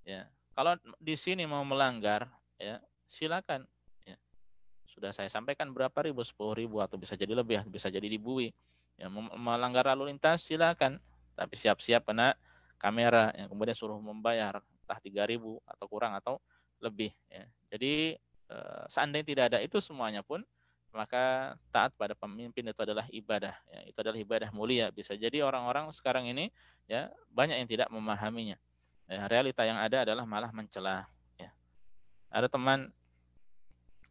Ya. Kalau di sini mau melanggar, ya silakan. Ya. Sudah saya sampaikan berapa ribu, 10.000 atau bisa jadi lebih, bisa jadi dibui. Ya, melanggar lalu lintas silakan, tapi siap-siap kena kamera yang kemudian suruh membayar entah 3.000 atau kurang atau lebih. Ya. Jadi seandainya tidak ada itu semuanya pun maka taat pada pemimpin itu adalah ibadah. Ya, itu adalah ibadah mulia. Bisa jadi orang-orang sekarang ini ya banyak yang tidak memahaminya. Ya, realita yang ada adalah malah mencela. Ya. Ada teman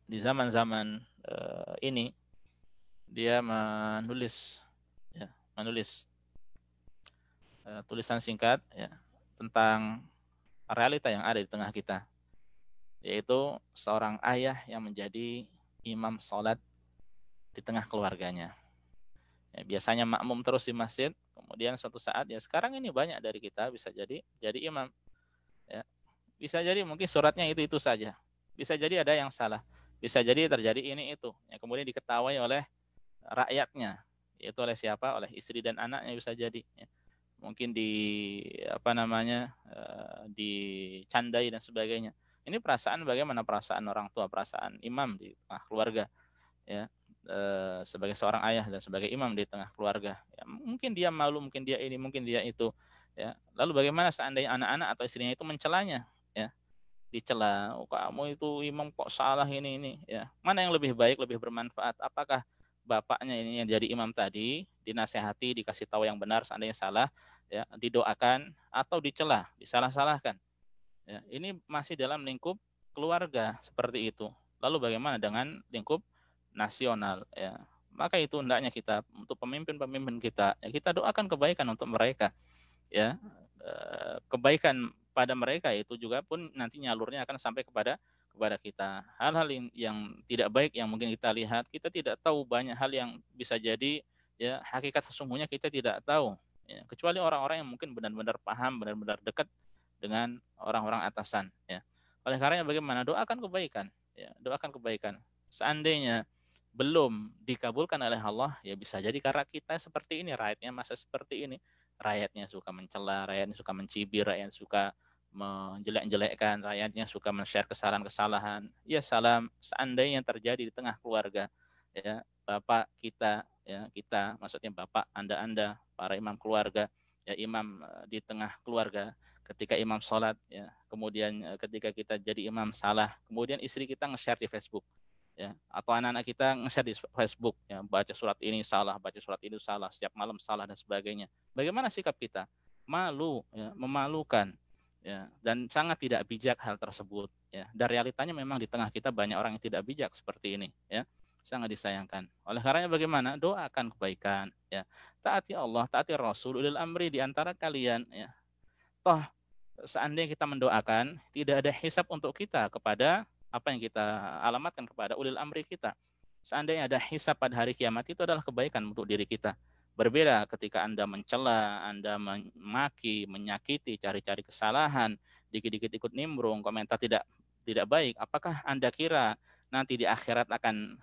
di zaman-zaman ini dia menulis tulisan singkat ya, tentang realita yang ada di tengah kita, yaitu seorang ayah yang menjadi imam sholat di tengah keluarganya. Ya, biasanya makmum terus di masjid, kemudian suatu saat ya sekarang ini banyak dari kita bisa jadi imam. Ya. Bisa jadi mungkin suratnya itu saja. Bisa jadi ada yang salah. Bisa jadi terjadi ini itu. Ya, kemudian diketahui oleh rakyatnya, yaitu oleh siapa? Oleh istri dan anaknya bisa jadi. Ya. Mungkin dicandai dan sebagainya. Ini bagaimana perasaan orang tua, perasaan imam di tengah keluarga, ya, sebagai seorang ayah dan sebagai imam di tengah keluarga. Ya, mungkin dia malu, mungkin dia ini, mungkin dia itu. Ya. Lalu bagaimana seandainya anak-anak atau istrinya itu mencelanya? Ya, dicela, oh, kamu itu imam kok salah ini. Ya, mana yang lebih baik, lebih bermanfaat? Apakah bapaknya ini yang jadi imam tadi dinasehati, dikasih tahu yang benar seandainya salah, ya, didoakan atau dicela, disalah-salahkan? Ya, ini masih dalam lingkup keluarga seperti itu. Lalu bagaimana dengan lingkup nasional? Ya, maka itu hendaknya kita untuk pemimpin-pemimpin kita, ya, kita doakan kebaikan untuk mereka. Ya, kebaikan pada mereka itu juga pun nanti nyalurnya akan sampai kepada kita. Hal-hal yang tidak baik yang mungkin kita lihat, kita tidak tahu banyak hal yang bisa jadi ya hakikat sesungguhnya kita tidak tahu. Ya, kecuali orang-orang yang mungkin benar-benar paham, benar-benar dekat dengan orang-orang atasan. Ya. Oleh karenanya bagaimana doakan kebaikan, ya, doakan kebaikan. Seandainya belum dikabulkan oleh Allah, ya bisa jadi karena kita seperti ini, rakyatnya masa seperti ini. rakyatnya suka mencela, rakyatnya suka mencibir, rakyatnya suka menjelek-jelekkan, rakyatnya suka men-share kesalahan-kesalahan. Ya salam, seandainya terjadi di tengah keluarga, ya bapak kita, ya kita, maksudnya bapak anda, para imam keluarga, ya imam di tengah keluarga, ketika imam sholat, ya kemudian ketika kita jadi imam salah, kemudian istri kita nge-share di Facebook, ya atau anak-anak kita nge-share di Facebook, ya baca surat ini salah, baca surat itu salah, setiap malam salah dan sebagainya. Bagaimana sikap kita? Malu, ya, memalukan, ya, dan sangat tidak bijak hal tersebut, ya. Dan realitanya memang di tengah kita banyak orang yang tidak bijak seperti ini, ya. Sangat disayangkan. Oleh karenanya bagaimana? Doakan kebaikan, ya. Taati Allah, taati Rasul, ulil amri di antara kalian, ya. Toh seandainya kita mendoakan, tidak ada hisab untuk kita kepada apa yang kita alamatkan kepada ulil amri kita. Seandainya ada hisab pada hari kiamat, itu adalah kebaikan untuk diri kita. Berbeda ketika Anda mencela, Anda memaki, menyakiti, cari-cari kesalahan, dikit-dikit ikut nimbrung, komentar tidak baik. Apakah Anda kira nanti di akhirat akan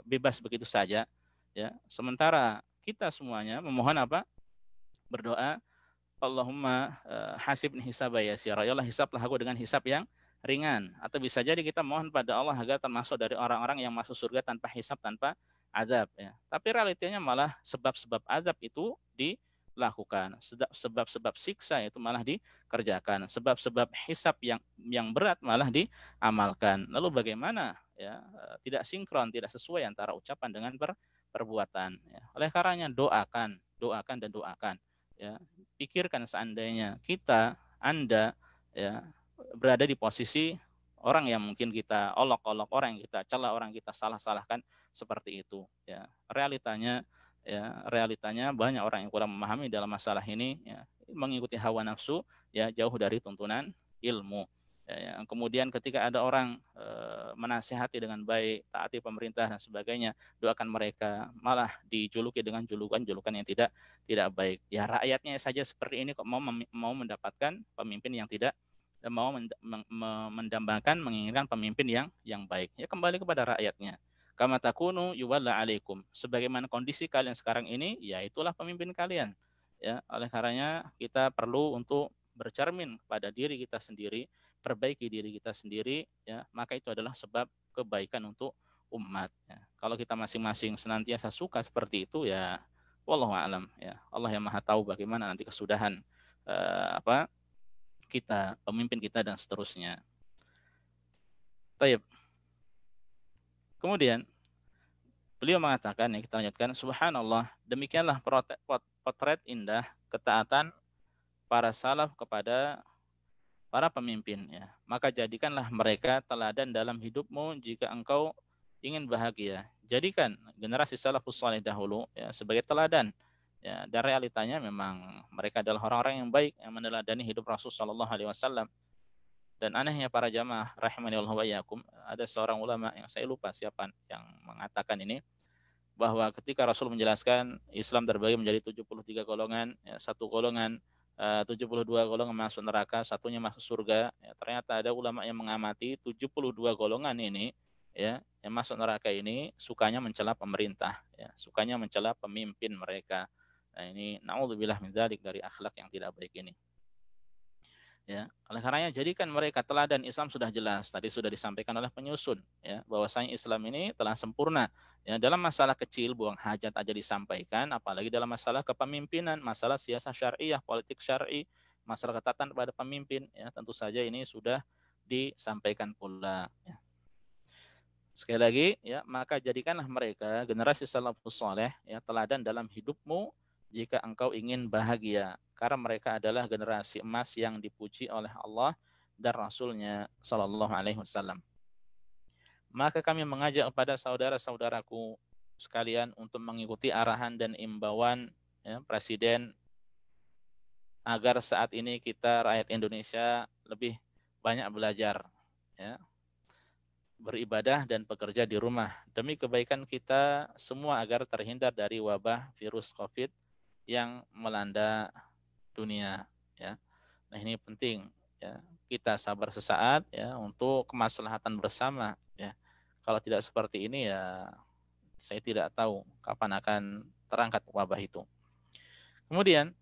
bebas begitu saja? Ya, sementara kita semuanya memohon apa? Berdoa, Allahumma hasibni hisaba yasira. Ya Allah, hisablah aku dengan hisab yang ringan. Atau bisa jadi kita mohon pada Allah agar termasuk dari orang-orang yang masuk surga tanpa hisab, tanpa azab, ya. Tapi realitanya malah sebab-sebab azab itu dilakukan. Sebab-sebab siksa itu malah dikerjakan. Sebab-sebab hisab yang berat malah diamalkan. Lalu bagaimana, ya, tidak sinkron, tidak sesuai antara ucapan dengan perbuatan, ya. Oleh karenanya doakan dan doakan, ya. Pikirkan seandainya kita, Anda, ya, berada di posisi orang yang mungkin kita olok-olok, orang yang kita cela, orang yang kita salah-salahkan seperti itu, ya. Realitanya banyak orang yang kurang memahami dalam masalah ini, ya, mengikuti hawa nafsu, ya, jauh dari tuntunan ilmu. Ya, kemudian ketika ada orang menasihati dengan baik, taati pemerintah dan sebagainya, doakan mereka, malah dijuluki dengan julukan-julukan yang tidak baik. Ya rakyatnya saja seperti ini kok mau mendapatkan pemimpin yang tidak, mau mendambakan, menginginkan pemimpin yang baik. Ya kembali kepada rakyatnya. Kama takunu yuwalla alaikum. Sebagaimana kondisi kalian sekarang ini, ya itulah pemimpin kalian. Ya, oleh karenanya kita perlu untuk bercermin kepada diri kita sendiri, perbaiki diri kita sendiri, ya, maka itu adalah sebab kebaikan untuk umat, ya. Kalau kita masing-masing senantiasa suka seperti itu, ya wallahu a'lam, ya. Allah yang Maha tahu bagaimana nanti kesudahan kita, pemimpin kita dan seterusnya. Taib. Kemudian beliau mengatakan, yang kita lanjutkan, subhanallah, demikianlah potret indah ketaatan para salaf kepada para pemimpin, ya. Maka jadikanlah mereka teladan dalam hidupmu jika engkau ingin bahagia. Jadikan generasi salafus saleh dahulu, ya, sebagai teladan, ya. Dan realitanya memang mereka adalah orang-orang yang baik yang meneladani hidup Rasul sallallahu alaihi wasallam. Dan anehnya para jamaah rahimani Allah wa iyyakum, ada seorang ulama yang saya lupa siapa yang mengatakan ini, bahwa ketika Rasul menjelaskan Islam terbagi menjadi 73 golongan, ya, satu golongan 72 golongan masuk neraka, satunya masuk surga, ya, ternyata ada ulama yang mengamati 72 golongan ini, ya, yang masuk neraka ini sukanya mencela pemerintah, ya, sukanya mencela pemimpin mereka. Nah, ini naudzubillah min dzalik, dari akhlak yang tidak baik ini. Ya, oleh karenanya jadikan mereka teladan. Islam sudah jelas, tadi sudah disampaikan oleh penyusun, ya, bahwasanya Islam ini telah sempurna. Ya, dalam masalah kecil buang hajat aja disampaikan, apalagi dalam masalah kepemimpinan, masalah siasah syariah, politik syar'i, masalah ketatan pada pemimpin, ya, tentu saja ini sudah disampaikan pula, ya. Sekali lagi, ya, maka jadikanlah mereka generasi salafus saleh, ya, teladan dalam hidupmu jika engkau ingin bahagia, karena mereka adalah generasi emas yang dipuji oleh Allah dan Rasulnya Sallallahu Alaihi Wasallam. Maka kami mengajak kepada saudara-saudaraku sekalian untuk mengikuti arahan dan imbauan, ya, Presiden, agar saat ini kita rakyat Indonesia lebih banyak belajar, ya, beribadah dan bekerja di rumah demi kebaikan kita semua agar terhindar dari wabah virus COVID yang melanda dunia, ya. Nah, ini penting, ya. Kita sabar sesaat, ya, untuk kemaslahatan bersama, ya. Kalau tidak seperti ini, ya saya tidak tahu kapan akan terangkat wabah itu. Kemudian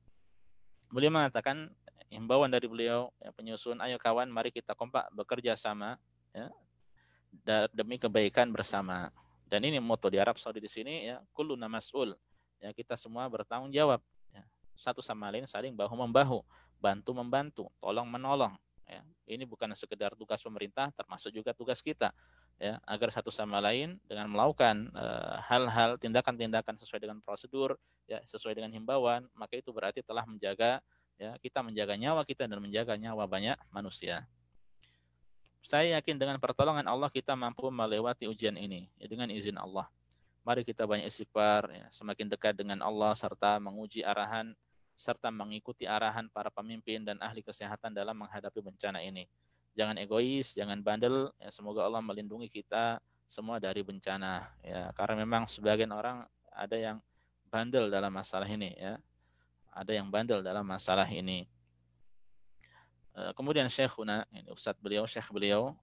Beliau mengatakan, himbauan dari beliau, ya, penyusun, ayo kawan, mari kita kompak bekerja sama, ya, demi kebaikan bersama. Dan ini moto di Arab Saudi di sini, ya, kulluna mas'ul, ya, kita semua bertanggung jawab, ya, satu sama lain saling bahu membahu, bantu membantu, tolong menolong, ya. Ini bukan sekedar tugas pemerintah, termasuk juga tugas kita, ya, agar satu sama lain dengan melakukan hal-hal tindakan-tindakan sesuai dengan prosedur, ya, sesuai dengan himbauan, maka itu berarti telah menjaga, ya, kita menjaga nyawa kita dan menjaga nyawa banyak manusia. Saya yakin dengan pertolongan Allah kita mampu melewati ujian ini, ya, dengan izin Allah. Mari kita banyak istighfar, ya, semakin dekat dengan Allah serta menguji arahan serta mengikuti arahan para pemimpin dan ahli kesehatan dalam menghadapi bencana ini. Jangan egois, jangan bandel, ya, semoga Allah melindungi kita semua dari bencana, ya, karena memang sebagian orang ada yang bandel dalam masalah ini, ya. Ada yang bandel dalam masalah ini. Kemudian Syekhuna, ini Ustadz beliau, Syekh beliau,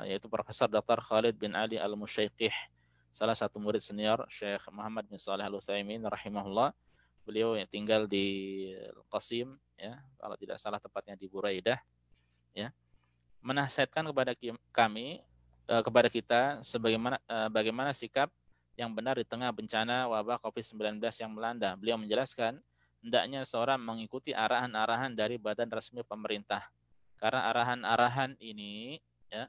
yaitu Profesor Dr. Khalid bin Ali Al-Musyaiqih, salah satu murid senior Syekh Muhammad bin Shalih Al-Utsaimin rahimahullah. Beliau yang tinggal di Qasim, ya, kalau tidak salah tepatnya di Buraidah, ya, menasihatkan kepada kami, kepada kita bagaimana sikap yang benar di tengah bencana wabah COVID-19 yang melanda. Beliau menjelaskan, hendaknya seorang mengikuti arahan-arahan dari badan resmi pemerintah. Karena arahan-arahan ini, ya,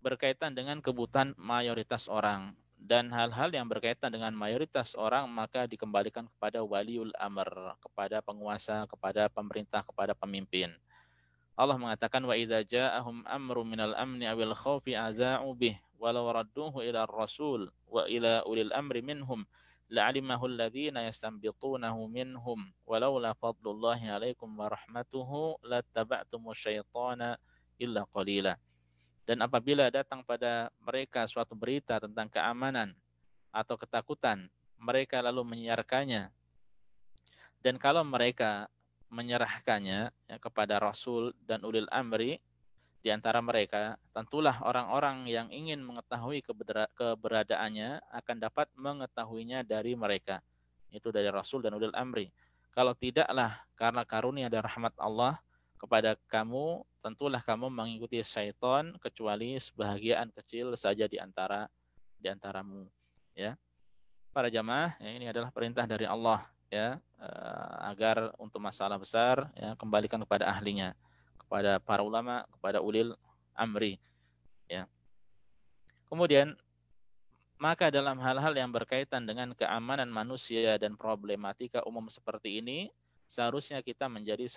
berkaitan dengan kebutuhan mayoritas orang, dan hal-hal yang berkaitan dengan mayoritas orang maka dikembalikan kepada waliul amr, kepada penguasa, kepada pemerintah, kepada pemimpin. Allah mengatakan, wa idza ja'ahum amru minal amni awil khaufi adza'u bih walau radduhu ila rasul wa ila ulil amri minhum la'alimahu alladhina yastanbitunahu minhum walaula fadlullahi alaikum wa rahmatuhu lattaba'tumus syaitana illa qalila. Dan apabila datang pada mereka suatu berita tentang keamanan atau ketakutan, mereka lalu menyiarkannya. Dan kalau mereka menyerahkannya, ya, kepada Rasul dan ulil amri di antara mereka, tentulah orang-orang yang ingin mengetahui keberadaannya akan dapat mengetahuinya dari mereka. Itu dari Rasul dan ulil amri. Kalau tidaklah karena karunia dan rahmat Allah kepada kamu, tentulah kamu mengikuti syaitan kecuali sebahagian kecil saja di antaramu. Ya, para jamaah, ya, ini adalah perintah dari Allah, ya, agar untuk masalah besar, ya, kembalikan kepada ahlinya, kepada para ulama, kepada ulil amri, ya. Kemudian maka dalam hal-hal yang berkaitan dengan keamanan manusia dan problematika umum seperti ini, seharusnya kita menjadi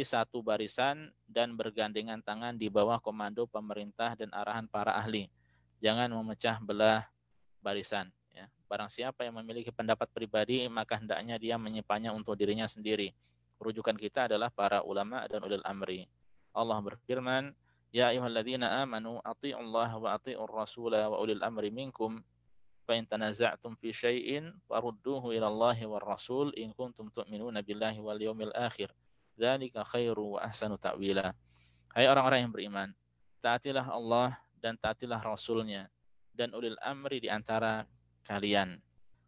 satu barisan dan bergandengan tangan di bawah komando pemerintah dan arahan para ahli. Jangan memecah belah barisan, ya. Barang siapa yang memiliki pendapat pribadi, maka hendaknya dia menyimpannya untuk dirinya sendiri. Rujukan kita adalah para ulama dan ulil amri. Allah berfirman, ya ayyuhalladzina amanu athi'ullaha wa athi'ur rasula wa ulil amri minkum fa in tanaza'tum fi syai'in farudduhu ila Allahi war rasul in kuntum tu'minuna billahi wal yawmil akhir. Dzalika khairu wa ahsanu ta'wila. Hai orang-orang yang beriman, taatilah Allah dan taatilah Rasulnya dan ulil amri di antara kalian.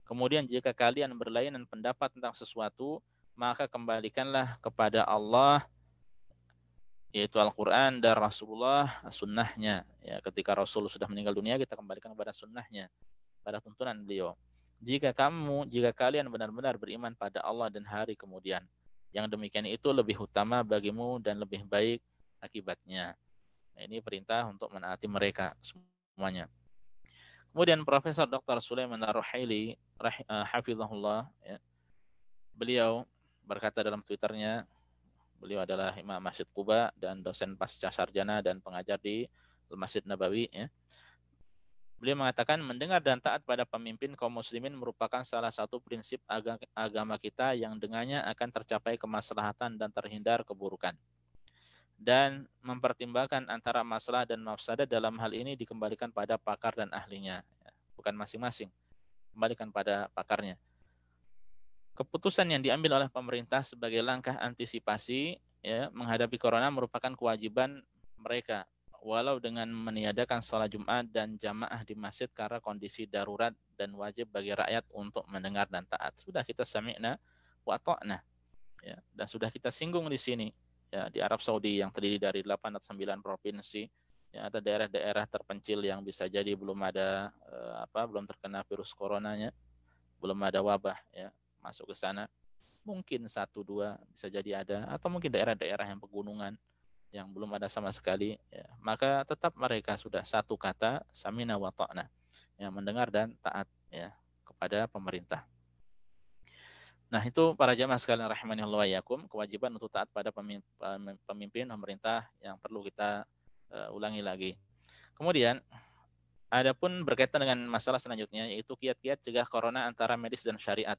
Kemudian jika kalian berlainan pendapat tentang sesuatu, maka kembalikanlah kepada Allah, yaitu Al-Quran, dan Rasulullah, sunnahnya. Ya, ketika Rasul sudah meninggal dunia, kita kembalikan kepada sunnahnya, pada tuntunan beliau. Jika kalian benar-benar beriman pada Allah dan hari kemudian, yang demikian itu lebih utama bagimu dan lebih baik akibatnya. Nah, ini perintah untuk menaati mereka semuanya. Kemudian Profesor Dr. Sulaiman Ar-Ruhaili hafizahullah, ya, beliau berkata dalam Twitternya, beliau adalah Imam Masjid Quba dan dosen pasca sarjana dan pengajar di Masjid Nabawi, ya. Beliau mengatakan, mendengar dan taat pada pemimpin kaum muslimin merupakan salah satu prinsip agama kita yang dengannya akan tercapai kemaslahatan dan terhindar keburukan. Dan mempertimbangkan antara masalah dan mafsadat dalam hal ini dikembalikan pada pakar dan ahlinya, bukan masing-masing, kembalikan pada pakarnya. Keputusan yang diambil oleh pemerintah sebagai langkah antisipasi, ya, menghadapi corona merupakan kewajiban mereka, walau dengan meniadakan sholat Jumat dan jamaah di masjid karena kondisi darurat, dan wajib bagi rakyat untuk mendengar dan taat. Sudah kita sami'na wa ta'na, ya. Dan sudah kita singgung di sini, ya, di Arab Saudi yang terdiri dari 8 atau 9 provinsi, ya, ada daerah-daerah terpencil yang bisa jadi belum ada belum terkena virus coronanya, belum ada wabah, ya, masuk ke sana. Mungkin satu dua bisa jadi ada, atau mungkin daerah-daerah yang pegunungan yang belum ada sama sekali, ya, maka tetap mereka sudah satu kata, samina wa ta'na, ya, mendengar dan taat, ya, kepada pemerintah. Nah, itu para jamaah sekalian rahimanillah wa iyyakum, kewajiban untuk taat pada pemimpin pemerintah yang perlu kita ulangi lagi. Kemudian adapun berkaitan dengan masalah selanjutnya, yaitu kiat-kiat cegah corona antara medis dan syariat.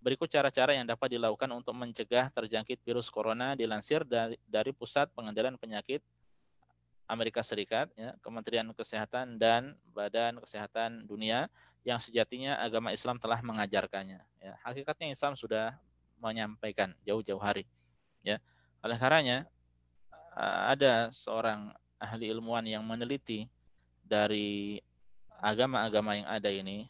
Berikut cara-cara yang dapat dilakukan untuk mencegah terjangkit virus corona dilansir dari Pusat Pengendalian Penyakit Amerika Serikat, ya, Kementerian Kesehatan dan Badan Kesehatan Dunia, yang sejatinya agama Islam telah mengajarkannya. Ya, hakikatnya Islam sudah menyampaikan jauh-jauh hari. Ya, oleh karenanya ada seorang ahli ilmuwan yang meneliti dari agama-agama yang ada ini,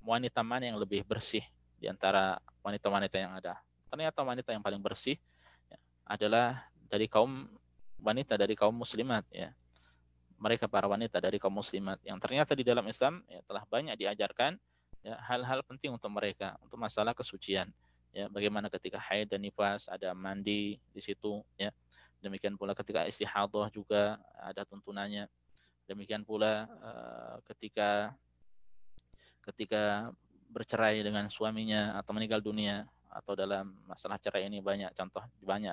wanita mana yang lebih bersih di antara wanita-wanita yang ada. Ternyata wanita yang paling bersih, ya, adalah dari kaum muslimat, ya. Mereka para wanita dari kaum muslimat yang ternyata di dalam Islam, ya, telah banyak diajarkan, ya, hal-hal penting untuk mereka, untuk masalah kesucian, ya, bagaimana ketika haid dan nifas ada mandi di situ, ya. Demikian pula ketika istihadah juga ada tuntunannya. Demikian pula ketika bercerai dengan suaminya atau meninggal dunia, atau dalam masalah cerai ini banyak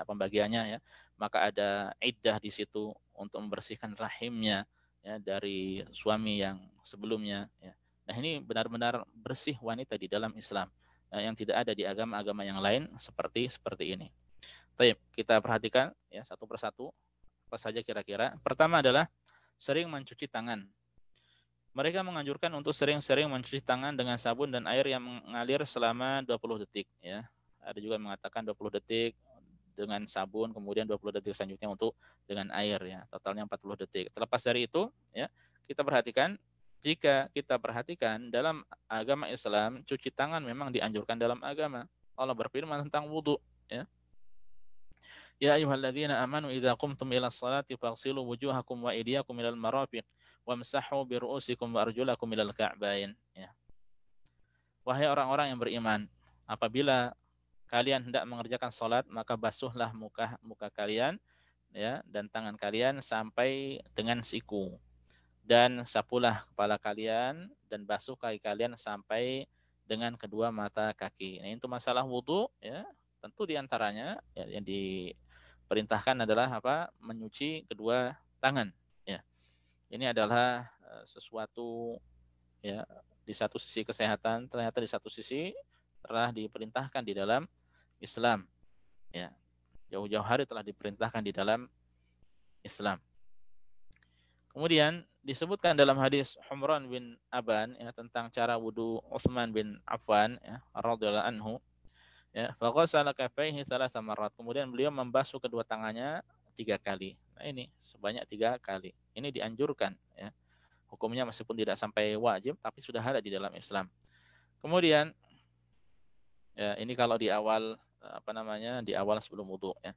pembagiannya, ya, maka ada iddah di situ untuk membersihkan rahimnya, ya, dari suami yang sebelumnya, ya. Nah, ini benar-benar bersih wanita di dalam Islam, yang tidak ada di agama-agama yang lain seperti ini. Baik, kita perhatikan, ya, satu persatu apa saja kira-kira. Pertama adalah sering mencuci tangan. Mereka menganjurkan untuk sering-sering mencuci tangan dengan sabun dan air yang mengalir selama 20 detik, ya. Ada juga yang mengatakan 20 detik dengan sabun, kemudian 20 detik selanjutnya untuk dengan air, ya. Totalnya 40 detik. Terlepas dari itu, ya, jika kita perhatikan dalam agama Islam, cuci tangan memang dianjurkan dalam agama. Allah berfirman tentang wudu, ya. Ya ayyuhalladzina amanu idza qumtum ila sholati faghsilu wujuhakum wa aydiyakum ilal marafiq wamsahu bi ru'usikum wa arjulakum ilal ka'bain, ya. Wahai orang-orang yang beriman, apabila kalian hendak mengerjakan salat, maka basuhlah muka kalian, ya, dan tangan kalian sampai dengan siku, dan sapulah kepala kalian dan basuh kaki kalian sampai dengan kedua mata kaki. Nah, itu masalah wudu, ya. Tentu diantaranya, ya, yang diperintahkan adalah apa? Menyuci kedua tangan, ya. Ini adalah sesuatu, ya, di satu sisi kesehatan, ternyata di satu sisi telah diperintahkan di dalam Islam, ya. Jauh-jauh hari telah diperintahkan di dalam Islam. Kemudian disebutkan dalam hadis Humran bin Aban, ya, tentang cara wudu Utsman bin Affan, ya, radhiyallahu anhu, ya, faqasala kaffaihi thalatha marrat. Kemudian beliau membasuh kedua tangannya 3 kali. Nah, ini sebanyak 3 kali. Ini dianjurkan, ya. Hukumnya meskipun tidak sampai wajib, tapi sudah ada di dalam Islam. Kemudian, ya, ini kalau di awal di awal sebelum wudu, ya.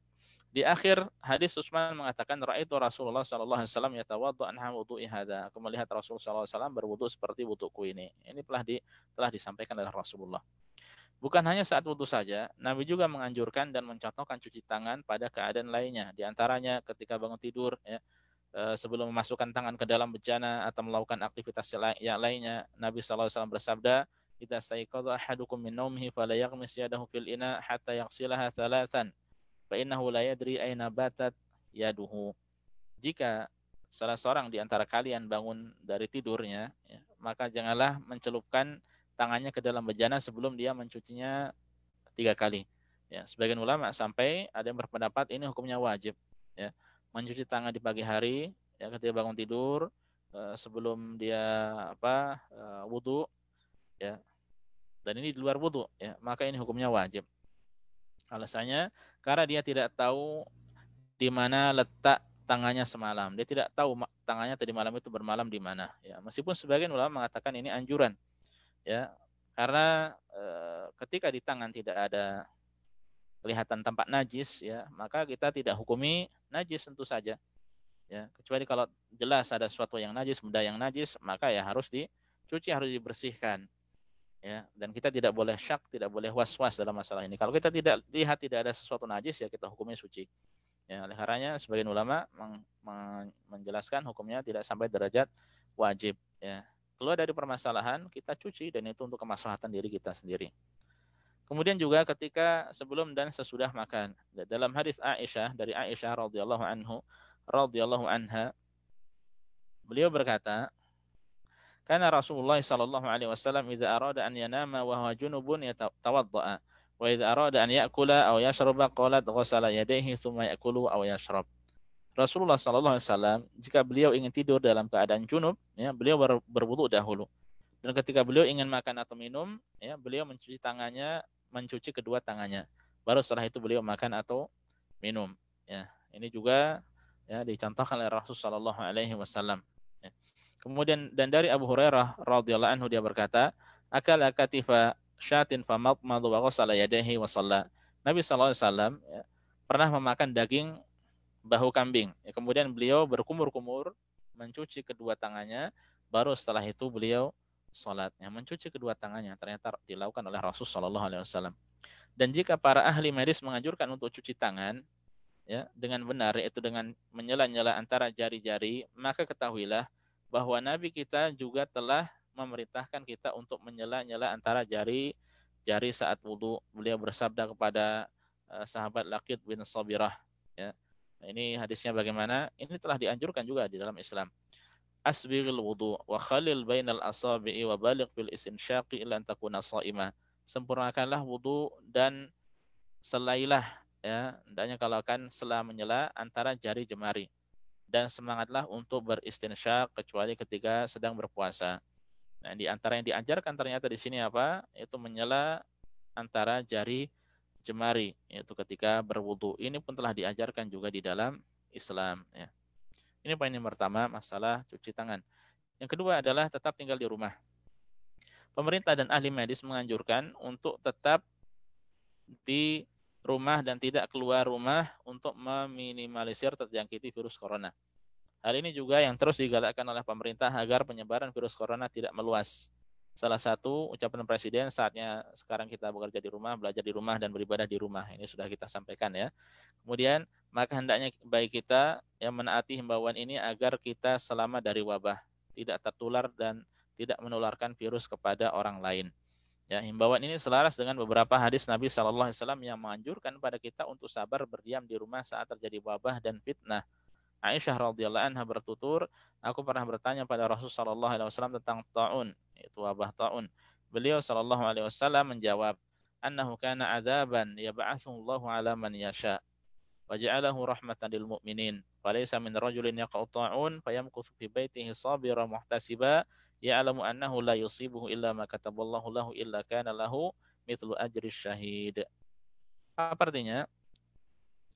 Di akhir hadis Utsman mengatakan raaitu Rasulullah sallallahu alaihi wasallam yatawaddu anha wudu'i hadza. Aku melihat Rasul sallallahu alaihi wasallam berwudu seperti wuduku ini. Ini telah disampaikan oleh Rasulullah. Bukan hanya saat wudu saja, Nabi juga menganjurkan dan mencontohkan cuci tangan pada keadaan lainnya. Di antaranya ketika bangun tidur, ya, sebelum memasukkan tangan ke dalam bejana atau melakukan aktivitas yang lainnya, Nabi sallallahu alaihi wasallam bersabda, "Idza staiqadha ahadukum min naumihi fala yaghmis yadahu fil ina hatta yaghsilaha thalathan." Fa innahu la yadri aina batat yaduhu. Jika salah seorang di antara kalian bangun dari tidurnya, ya, maka janganlah mencelupkan tangannya ke dalam bejana sebelum dia mencucinya 3 kali. Ya, sebagian ulama sampai ada yang berpendapat ini hukumnya wajib, ya, mencuci tangan di pagi hari, ya, ketika bangun tidur, sebelum dia wudu, ya, dan ini di luar wudu, ya, maka ini hukumnya wajib. Alasannya karena dia tidak tahu di mana letak tangannya semalam. Dia tidak tahu tangannya tadi malam itu bermalam di mana, ya. Meskipun sebagian ulama mengatakan ini anjuran, ya. Karena ketika di tangan tidak ada kelihatan tampak najis, ya, maka kita tidak hukumi najis tentu saja. Ya, kecuali kalau jelas ada sesuatu yang najis, benda yang najis, maka ya harus dicuci, harus dibersihkan. Ya, dan kita tidak boleh syak, tidak boleh was-was dalam masalah ini. Kalau kita tidak lihat tidak ada sesuatu najis, ya kita hukumnya suci. Ya, oleh karenanya sebagian ulama menjelaskan hukumnya tidak sampai derajat wajib. Ya, keluar dari permasalahan kita cuci, dan itu untuk kemaslahatan diri kita sendiri. Kemudian juga ketika sebelum dan sesudah makan. Dalam hadis Aisyah, dari Aisyah radhiyallahu anha, beliau berkata, "Kana Rasulullah sallallahu alaihi wasallam idza arada an yanama wa huwa junubun yatawaddaa, wa idza arada an ya'kula aw yashruba qalat ghassala yadayhi thumma ya'kulu aw yashrab." Rasulullah sallallahu alaihi wasallam jika beliau ingin tidur dalam keadaan junub, ya, beliau berwudu dahulu. Dan ketika beliau ingin makan atau minum, ya, beliau mencuci kedua tangannya. Baru setelah itu beliau makan atau minum. Ya, ini juga ya dicontohkan oleh Rasulullah Shallallahu Alaihi Wasallam. Ya. Kemudian dan dari Abu Hurairah radhiyallahu anhu dia berkata, akala katifa syatin famadmadu wa ghasala yadayhi wa shalla. Nabi Shallallahu Alaihi Wasallam ya, pernah memakan daging bahu kambing. Ya, kemudian beliau berkumur-kumur mencuci kedua tangannya. Baru setelah itu beliau salatnya, mencuci kedua tangannya, ternyata dilakukan oleh Rasul Shallallahu Alaihi Wasallam. Dan jika para ahli medis menganjurkan untuk cuci tangan, ya, dengan benar, yaitu dengan menyela-nyela antara jari-jari, maka ketahuilah bahwa Nabi kita juga telah memerintahkan kita untuk menyela-nyela antara jari saat wudhu. Beliau bersabda kepada sahabat Laqit bin Sabirah, ya. Nah, ini hadisnya bagaimana? Ini telah dianjurkan juga di dalam Islam. Asbiril wudu wa khalil bainal asabi'i wa baligh bil istinsyaqi illa an takuna sha'imah. Sempurnakanlah wudu dan selailah, ya, hendaknya kalau akan sela menyela antara jari jemari, dan semangatlah untuk beristinsyak kecuali ketika sedang berpuasa. Nah, di antara yang diajarkan ternyata di sini apa? Itu menyela antara jari jemari, yaitu ketika berwudu. Ini pun telah diajarkan juga di dalam Islam, ya. Ini poin yang pertama, masalah cuci tangan. Yang kedua adalah tetap tinggal di rumah. Pemerintah dan ahli medis menganjurkan untuk tetap di rumah dan tidak keluar rumah untuk meminimalisir terjangkiti virus corona. Hal ini juga yang terus digalakkan oleh pemerintah agar penyebaran virus corona tidak meluas. Salah satu ucapan Presiden, saatnya sekarang kita bekerja di rumah, belajar di rumah, dan beribadah di rumah. Ini sudah kita sampaikan, ya. Kemudian, maka hendaknya baik kita yang menaati himbauan ini agar kita selamat dari wabah, tidak tertular dan tidak menularkan virus kepada orang lain. Ya, himbauan ini selaras dengan beberapa hadis Nabi Shallallahu Alaihi Wasallam yang menganjurkan pada kita untuk sabar berdiam di rumah saat terjadi wabah dan fitnah. Aisyah radhiyallahu anha bertutur, aku pernah bertanya pada Rasulullah Shallallahu Alaihi Wasallam tentang taun, yaitu wabah taun. Beliau Shallallahu Alaihi Wasallam menjawab, annahu kana adaban yab'athu Allahu ala man yasha wa ja'alahu rahmatan lil mu'minin. Falaysa min rajulin yaqa'u ta'un fayamkuthu fi baitihi sabira muhtasiba ya'lamu annahu la yusibuhu illa ma kataballahu lahu illa kana lahu mithlu ajri syahid. Apa artinya?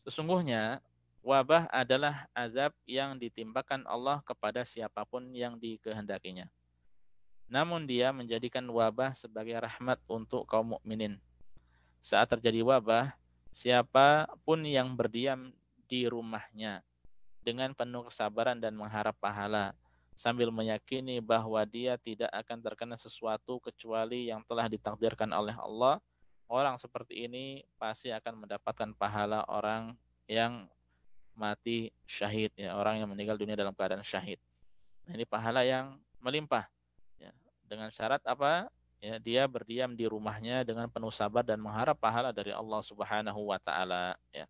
Sesungguhnya wabah adalah azab yang ditimpakan Allah kepada siapapun yang dikehendakinya. Namun dia menjadikan wabah sebagai rahmat untuk kaum mukminin. Saat terjadi wabah, siapapun yang berdiam di rumahnya dengan penuh kesabaran dan mengharap pahala, sambil meyakini bahwa dia tidak akan terkena sesuatu kecuali yang telah ditakdirkan oleh Allah, orang seperti ini pasti akan mendapatkan pahala orang yang mati syahid, ya, orang yang meninggal dunia dalam keadaan syahid. Nah, ini pahala yang melimpah, ya, dengan syarat apa? Ya, dia berdiam di rumahnya dengan penuh sabar dan mengharap pahala dari Allah Subhanahu wa taala, ya.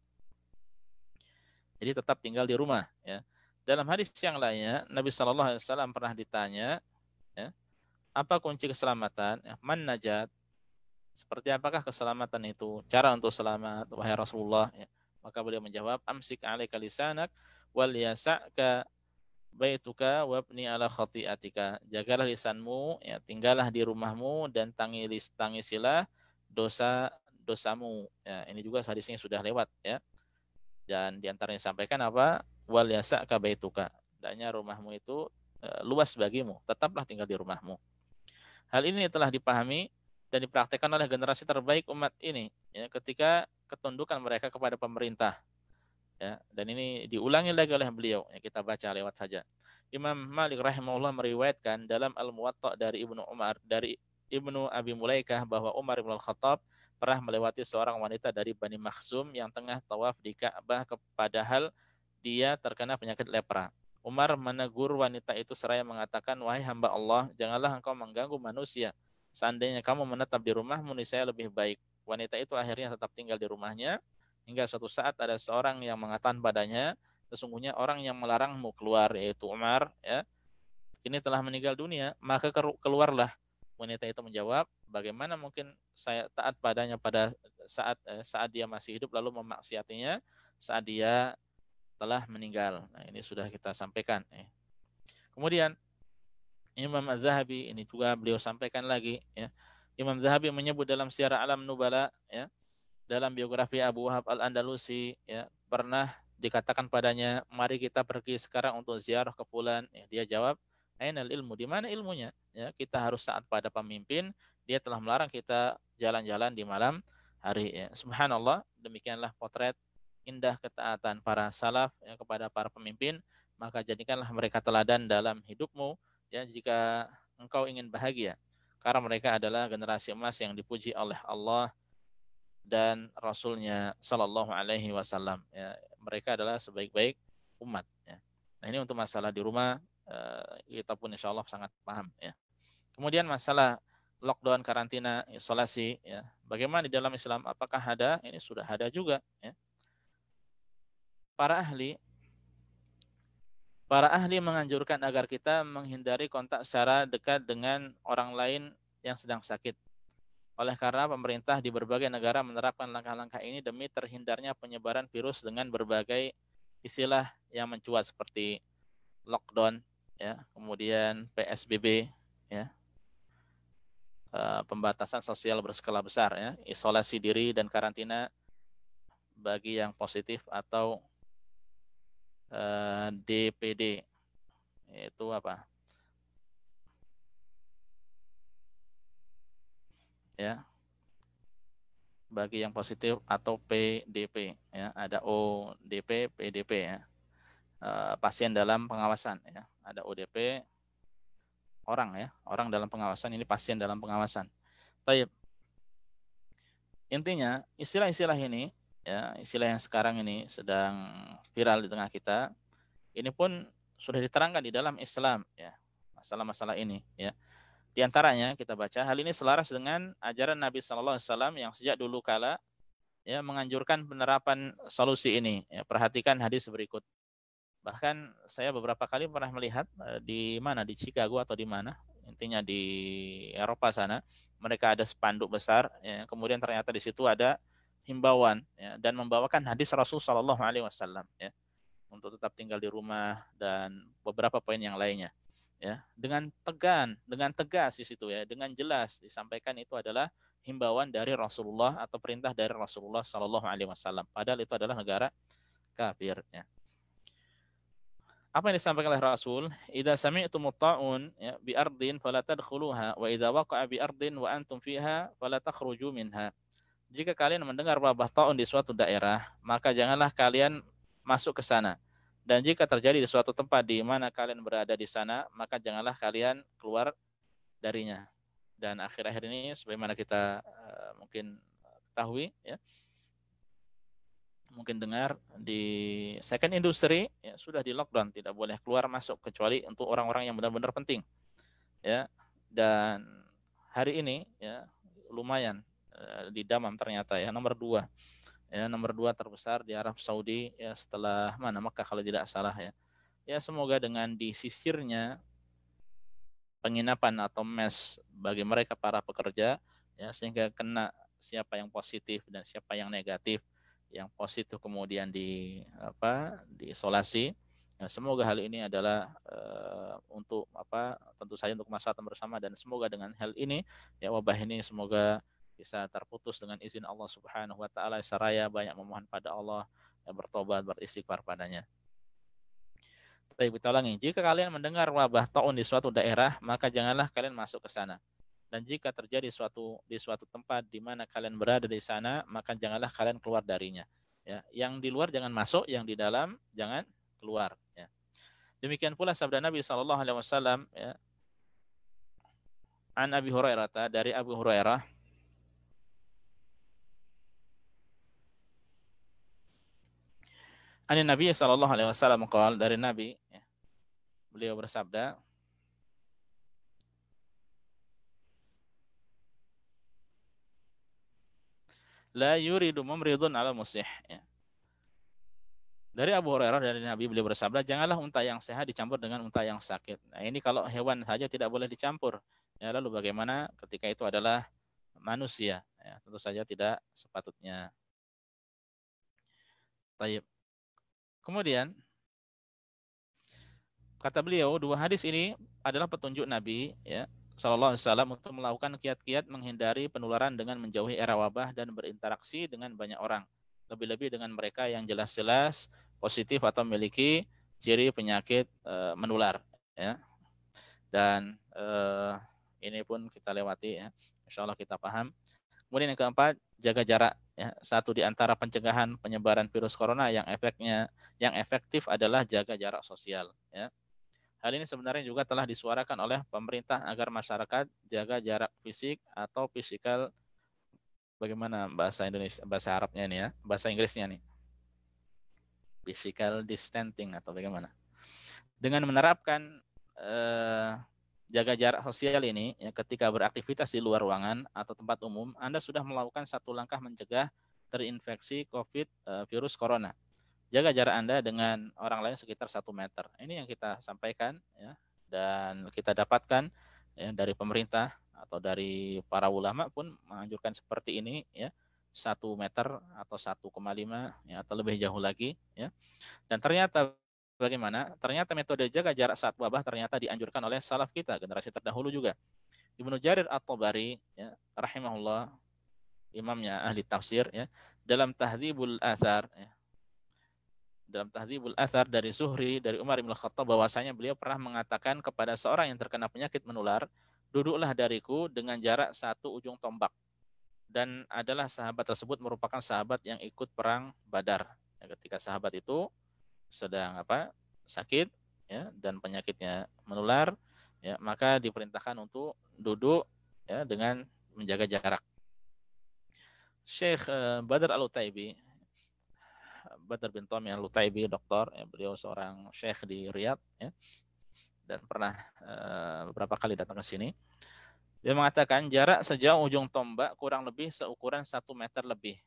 Jadi tetap tinggal di rumah, ya. Dalam hadis yang lainnya, Nabi Shallallahu Alaihi Wasallam pernah ditanya, ya, apa kunci keselamatan? Ya, man najat? Seperti apakah keselamatan itu? Cara untuk selamat, wahai Rasulullah? Ya. Maka beliau menjawab, amsik alaika lisanak wal yasa'ka baituka wabni ala khati'atika. Jagalah lisanmu, ya, tinggallah di rumahmu dan tangisilah dosamu. Ya, ini juga hadisnya sudah lewat, ya. Dan diantaranya sampaikan apa? Wal yasa'ka baituka. Hendaknya rumahmu itu luas bagimu, tetaplah tinggal di rumahmu. Hal ini telah dipahami dan dipraktekkan oleh generasi terbaik umat ini ya, ketika ketundukan mereka kepada pemerintah ya, dan ini diulangi lagi oleh beliau ya, kita baca lewat saja. Imam Malik rahimahullah meriwayatkan dalam Al-Muwatta dari Ibnu Abi Mulaikah bahwa Umar bin Al-Khattab pernah melewati seorang wanita dari Bani Makhzum yang tengah tawaf di Ka'bah, padahal dia terkena penyakit lepra. Umar menegur wanita itu seraya mengatakan, "Wahai hamba Allah, janganlah engkau mengganggu manusia. Seandainya kamu menetap di rumahmu, niscaya lebih baik." Wanita itu akhirnya tetap tinggal di rumahnya hingga suatu saat ada seorang yang mengatakan padanya, "Sesungguhnya orang yang melarangmu keluar, yaitu Umar, ya, ini telah meninggal dunia." Maka keluarlah. Wanita itu menjawab, "Bagaimana mungkin saya taat padanya pada saat dia masih hidup lalu memaksiatinya saat dia telah meninggal." Nah, ini sudah kita sampaikan. Kemudian Imam Az-Zahabi ini juga beliau sampaikan lagi. Ya. Imam Zahabi menyebut dalam Syiar Alam Nubala, ya, dalam biografi Abu Wahab Al-Andalusi, ya, pernah dikatakan padanya, "Mari kita pergi sekarang untuk ziarah ke fulan." Ya, dia jawab, "Ainal ilmu?" Di mana ilmunya? Ya, kita harus taat pada pemimpin. Dia telah melarang kita jalan-jalan di malam hari. Ya. Subhanallah, demikianlah potret indah ketaatan para salaf ya, kepada para pemimpin. Maka jadikanlah mereka teladan dalam hidupmu ya, jika engkau ingin bahagia, karena mereka adalah generasi emas yang dipuji oleh Allah dan Rasulnya Sallallahu Alaihi Wasallam. Ya, mereka adalah sebaik-baik umat. Ya. Nah, ini untuk masalah di rumah, kita pun insya Allah sangat paham. Ya. Kemudian masalah lockdown, karantina, isolasi. Ya. Bagaimana di dalam Islam? Apakah ada? Ini sudah ada juga. Ya. Para ahli menganjurkan agar kita menghindari kontak secara dekat dengan orang lain yang sedang sakit. Oleh karena pemerintah di berbagai negara menerapkan langkah-langkah ini demi terhindarnya penyebaran virus dengan berbagai istilah yang mencuat seperti lockdown, ya, kemudian PSBB, ya, pembatasan sosial berskala besar, ya, isolasi diri dan karantina bagi yang positif atau DPD, itu apa? Ya, bagi yang positif atau PDP, ya, ada ODP, PDP, ya, pasien dalam pengawasan, ya, ada ODP orang dalam pengawasan, ini pasien dalam pengawasan. Baik, intinya istilah-istilah ini, ya, istilah yang sekarang ini sedang viral di tengah kita, ini pun sudah diterangkan di dalam Islam, ya, masalah-masalah ini, ya. Di antaranya kita baca hal ini selaras dengan ajaran Nabi Sallallahu Alaihi Wasallam yang sejak dulu kala ya menganjurkan penerapan solusi ini. Ya, perhatikan hadis berikut. Bahkan saya beberapa kali pernah melihat di mana, di Chicago atau di mana, intinya di Eropa sana, mereka ada spanduk besar, ya, kemudian ternyata di situ ada himbauan, ya, dan membawakan hadis Rasul Shallallahu Alaihi Wasallam, ya, untuk tetap tinggal di rumah dan beberapa poin yang lainnya. Ya, dengan tegas di situ, ya, dengan jelas disampaikan itu adalah himbauan dari Rasulullah atau perintah dari Rasulullah Shallallahu Alaihi Wasallam. Padahal itu adalah negara kafir. Ya. Apa yang disampaikan oleh Rasul? Idza sami'tumut ta'un ya, bi ardin fala tadkhuluha wa idza waqa'a bi ardin wa antum fiha fala takhruju minha. Jika kalian mendengar wabah ta'un di suatu daerah, maka janganlah kalian masuk ke sana. Dan jika terjadi di suatu tempat di mana kalian berada di sana, maka janganlah kalian keluar darinya. Dan akhir-akhir ini sebagaimana kita mungkin ketahui, ya, mungkin dengar di second industry ya, sudah di lockdown, tidak boleh keluar masuk kecuali untuk orang-orang yang benar-benar penting, ya. Dan hari ini ya lumayan di Damam ternyata ya nomor 2, ya, nomor 2 terbesar di Arab Saudi, ya, setelah mana Makkah kalau tidak salah, ya. Ya, semoga dengan disisirnya penginapan atau mes bagi mereka para pekerja, ya, sehingga kena siapa yang positif dan siapa yang negatif. Yang positif kemudian diisolasi. Nah, semoga hal ini adalah untuk tentu saja untuk kemaslahatan bersama, dan semoga dengan hal ini ya wabah ini semoga bisa terputus dengan izin Allah Subhanahu wa taala, seraya banyak memohon pada Allah, ya, bertobat, beristighfar padanya. Baik, kita ulangi. Jika kalian mendengar wabah taun di suatu daerah, maka janganlah kalian masuk ke sana. Dan jika terjadi di suatu tempat di mana kalian berada di sana, maka janganlah kalian keluar darinya. Ya, yang di luar jangan masuk, yang di dalam jangan keluar. Ya. Demikian pula sabda Nabi SAW, ya, an Abi Hurairah, dari Abu Hurairah, an Nabi SAW qala, dari Nabi, ya, beliau bersabda, la yuridu mumridun ala musih. Ya. Dari Abu Hurairah, dari Nabi, beliau bersabda, janganlah unta yang sehat dicampur dengan unta yang sakit. Nah, ini kalau hewan saja tidak boleh dicampur. Ya, lalu bagaimana ketika itu adalah manusia? Ya, tentu saja tidak sepatutnya. Taib. Kemudian kata beliau, dua hadis ini adalah petunjuk Nabi, ya, Sallallahu Alaihi Wasallam, untuk melakukan kiat-kiat menghindari penularan dengan menjauhi era wabah dan berinteraksi dengan banyak orang. Lebih-lebih dengan mereka yang jelas-jelas positif atau memiliki ciri penyakit menular. Ya. Dan ini pun kita lewati, ya. Insya Allah kita paham. Kemudian yang keempat, jaga jarak. Ya. Satu di antara pencegahan penyebaran virus corona yang efektif adalah jaga jarak sosial. Ya. Hal ini sebenarnya juga telah disuarakan oleh pemerintah agar masyarakat jaga jarak fisik atau physical, bagaimana bahasa Indonesia, bahasa Arabnya ini, ya, bahasa Inggrisnya nih, physical distancing atau bagaimana. Dengan menerapkan jaga jarak sosial ini, ya, ketika beraktivitas di luar ruangan atau tempat umum, Anda sudah melakukan satu langkah mencegah terinfeksi virus corona. Jaga jarak Anda dengan orang lain sekitar 1 meter. Ini yang kita sampaikan, ya, dan kita dapatkan, ya, dari pemerintah atau dari para ulama pun menganjurkan seperti ini, ya, 1 meter atau 1,5, ya, atau lebih jauh lagi, ya. Dan ternyata bagaimana? Ternyata metode jaga jarak saat wabah ternyata dianjurkan oleh salaf kita, generasi terdahulu juga. Ibnu Jarir At-Tabari, ya, rahimahullah, imamnya ahli tafsir, ya, dalam Tahdzibul Athar, ya, dalam Tahdzibul Athar dari Zuhri, dari Umar bin Khattab, bahwasanya beliau pernah mengatakan kepada seorang yang terkena penyakit menular, duduklah dariku dengan jarak 1 ujung tombak. Dan adalah sahabat tersebut merupakan sahabat yang ikut perang Badar. Ya, ketika sahabat itu sedang sakit, ya, dan penyakitnya menular, ya, maka diperintahkan untuk duduk, ya, dengan menjaga jarak. Syekh Badr Al-Utaibi, Badr bin Tommy Al-Utaibi, doktor, ya, beliau seorang syekh di Riyadh, ya, dan pernah beberapa kali datang ke sini. Dia mengatakan jarak sejauh ujung tombak kurang lebih seukuran 1 meter lebih.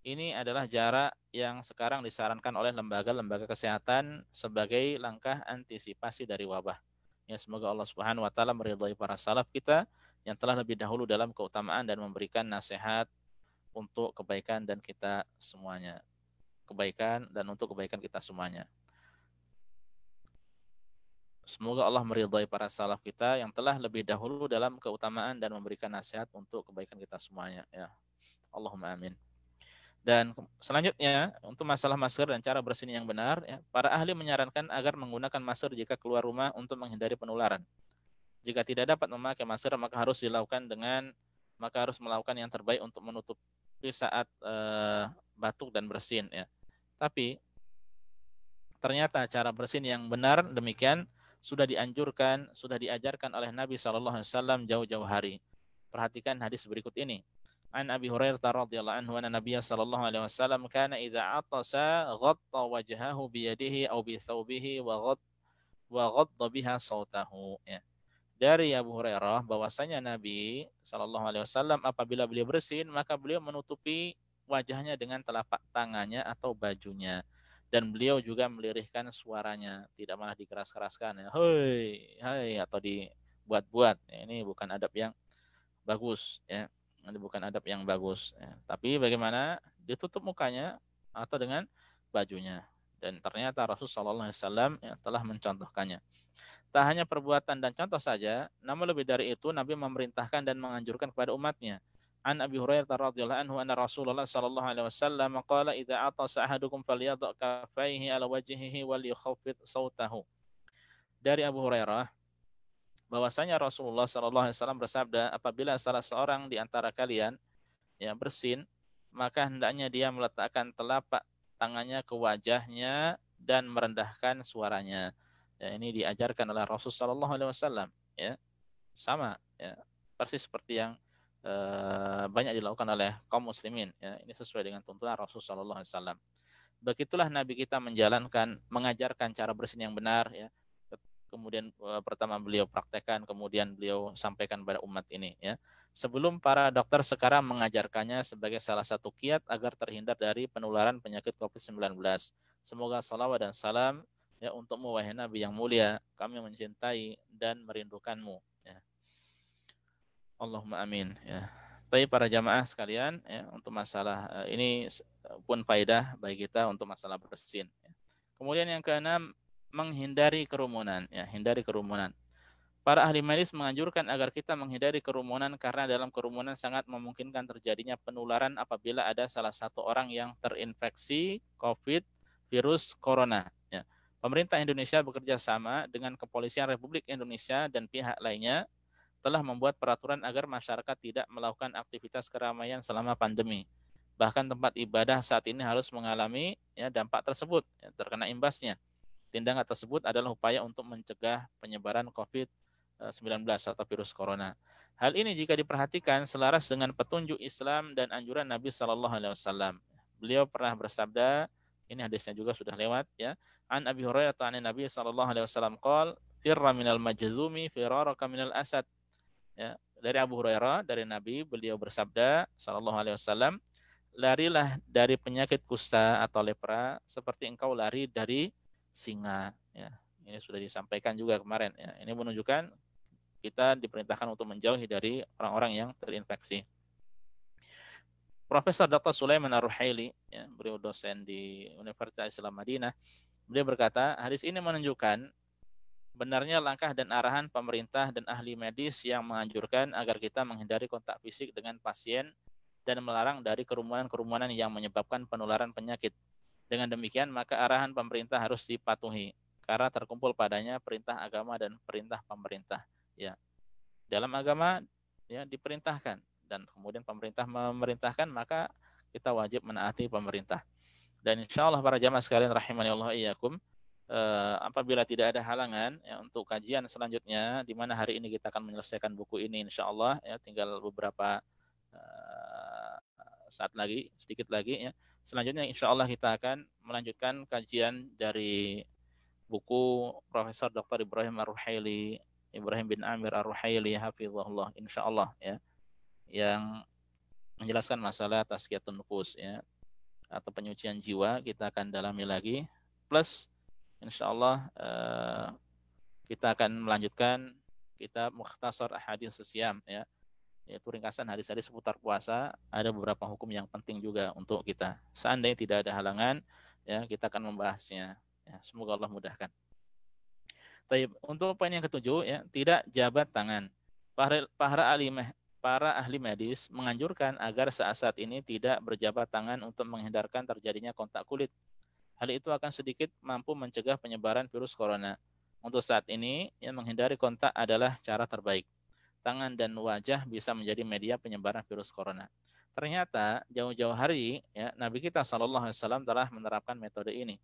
Ini adalah jarak yang sekarang disarankan oleh lembaga-lembaga kesehatan sebagai langkah antisipasi dari wabah. Ya, semoga Allah Subhanahu wa taala meridhai para salaf kita yang telah lebih dahulu dalam keutamaan dan memberikan nasihat untuk kebaikan dan kita semuanya. Kebaikan dan untuk kebaikan kita semuanya. Semoga Allah meridhai para salaf kita yang telah lebih dahulu dalam keutamaan dan memberikan nasihat untuk kebaikan kita semuanya, ya. Allahumma amin. Dan selanjutnya, untuk masalah masker dan cara bersin yang benar, ya, para ahli menyarankan agar menggunakan masker jika keluar rumah untuk menghindari penularan. Jika tidak dapat memakai masker, maka harus melakukan yang terbaik untuk menutupi saat batuk dan bersin, ya. Tapi ternyata cara bersin yang benar demikian sudah dianjurkan, sudah diajarkan oleh Nabi SAW jauh-jauh hari. Perhatikan hadis berikut ini. An Abi Hurairah radhiyallahu anhu anna Nabiy sallallahu alaihi wasallam kana idza atasa ghatta wajhahu bi yadihi aw bi thawbihi wa ghadda biha sautahu, ya. Dari Abu Hurairah bahwasanya Nabi sallallahu alaihi wasallam apabila beliau bersin maka beliau menutupi wajahnya dengan telapak tangannya atau bajunya, dan beliau juga melirihkan suaranya, tidak malah dikeras-keraskan, ya, hoi hai, atau dibuat-buat, ya. Ini bukan adab yang bagus, ya. Ini bukan adab yang bagus, ya. Tapi bagaimana ditutup mukanya atau dengan bajunya, dan ternyata Rasulullah SAW, ya, telah mencontohkannya. Tak hanya perbuatan dan contoh saja, namun lebih dari itu Nabi memerintahkan dan menganjurkan kepada umatnya. An Abi Hurairah radhiyallahu anhu anna Rasulullah sallallahu alaihi wasallam qala idza atasa ahadukum falyadha kaffaihi ala wajhihi wal yukhaffid sautahu. Dari Abu Hurairah bahwasanya Rasulullah SAW bersabda, apabila salah seorang di antara kalian ya bersin, maka hendaknya dia meletakkan telapak tangannya ke wajahnya dan merendahkan suaranya. Ya, ini diajarkan oleh Rasulullah SAW. Ya, sama, ya, persis seperti yang banyak dilakukan oleh kaum muslimin. Ya, ini sesuai dengan tuntunan Rasulullah SAW. Begitulah Nabi kita mengajarkan cara bersin yang benar. Ya. Kemudian pertama beliau praktekkan, kemudian beliau sampaikan kepada umat ini. Ya. Sebelum para dokter sekarang mengajarkannya sebagai salah satu kiat agar terhindar dari penularan penyakit COVID-19. Semoga salawat dan salam ya untukmu wahai Nabi yang mulia. Kami mencintai dan merindukanmu. Ya. Allahumma amin. Ya. Tapi para jamaah sekalian, ya, untuk masalah ini pun faedah bagi kita untuk masalah bersin. Ya. Kemudian yang keenam, menghindari kerumunan. Ya, hindari kerumunan. Para ahli medis menganjurkan agar kita menghindari kerumunan karena dalam kerumunan sangat memungkinkan terjadinya penularan apabila ada salah satu orang yang terinfeksi COVID virus corona. Ya. Pemerintah Indonesia bekerja sama dengan Kepolisian Republik Indonesia dan pihak lainnya telah membuat peraturan agar masyarakat tidak melakukan aktivitas keramaian selama pandemi. Bahkan tempat ibadah saat ini harus mengalami ya, dampak tersebut, ya, terkena imbasnya. Tindakan tersebut adalah upaya untuk mencegah penyebaran COVID-19 atau virus corona. Hal ini jika diperhatikan selaras dengan petunjuk Islam dan anjuran Nabi Shallallahu Alaihi Wasallam. Beliau pernah bersabda, ini hadisnya juga sudah lewat ya. An Abi Hurairah an Nabi Shallallahu Alaihi Wasallam qol firra minal majzumi firaraka minal asad. Ya, dari Abu Hurairah dari Nabi beliau bersabda sallallahu alaihi wasallam, larilah dari penyakit kusta atau lepra seperti engkau lari dari singa. Ya, ini sudah disampaikan juga kemarin. Ya, ini menunjukkan kita diperintahkan untuk menjauhi dari orang-orang yang terinfeksi. Profesor Dr. Sulaiman Ar-Ruhaili, ya, beliau dosen di Universitas Islam Madinah, beliau berkata, hadis ini menunjukkan benarnya langkah dan arahan pemerintah dan ahli medis yang menganjurkan agar kita menghindari kontak fisik dengan pasien dan melarang dari kerumunan-kerumunan yang menyebabkan penularan penyakit. Dengan demikian, maka arahan pemerintah harus dipatuhi karena terkumpul padanya perintah agama dan perintah pemerintah. Ya, dalam agama ya diperintahkan dan kemudian pemerintah memerintahkan, maka kita wajib menaati pemerintah. Dan insya Allah para jamaah sekalian rahimani Allah iyyakum, apabila tidak ada halangan ya, untuk kajian selanjutnya di mana hari ini kita akan menyelesaikan buku ini insya Allah ya, tinggal beberapa saat lagi, sedikit lagi ya. Selanjutnya insya Allah kita akan melanjutkan kajian dari buku Profesor Dr. Ibrahim Ar-Ruhaili, Ibrahim bin Amir Ar-Ruhaili hafizahullah insya Allah ya, yang menjelaskan masalah tazkiyatun nufus ya, atau penyucian jiwa. Kita akan dalami lagi, plus insya Allah kita akan melanjutkan kitab Mukhtasar Ahadits Siyam ya, yaitu ringkasan hadis-hadis seputar puasa. Ada beberapa hukum yang penting juga untuk kita. Seandainya tidak ada halangan ya, kita akan membahasnya ya, semoga Allah mudahkan. Taib. Untuk poin yang ketujuh ya, tidak jabat tangan. Para ahli medis menganjurkan agar saat-saat ini tidak berjabat tangan untuk menghindarkan terjadinya kontak kulit. Hal itu akan sedikit mampu mencegah penyebaran virus corona. Untuk saat ini, yang menghindari kontak adalah cara terbaik. Tangan dan wajah bisa menjadi media penyebaran virus corona. Ternyata jauh-jauh hari ya, Nabi kita SAW telah menerapkan metode ini.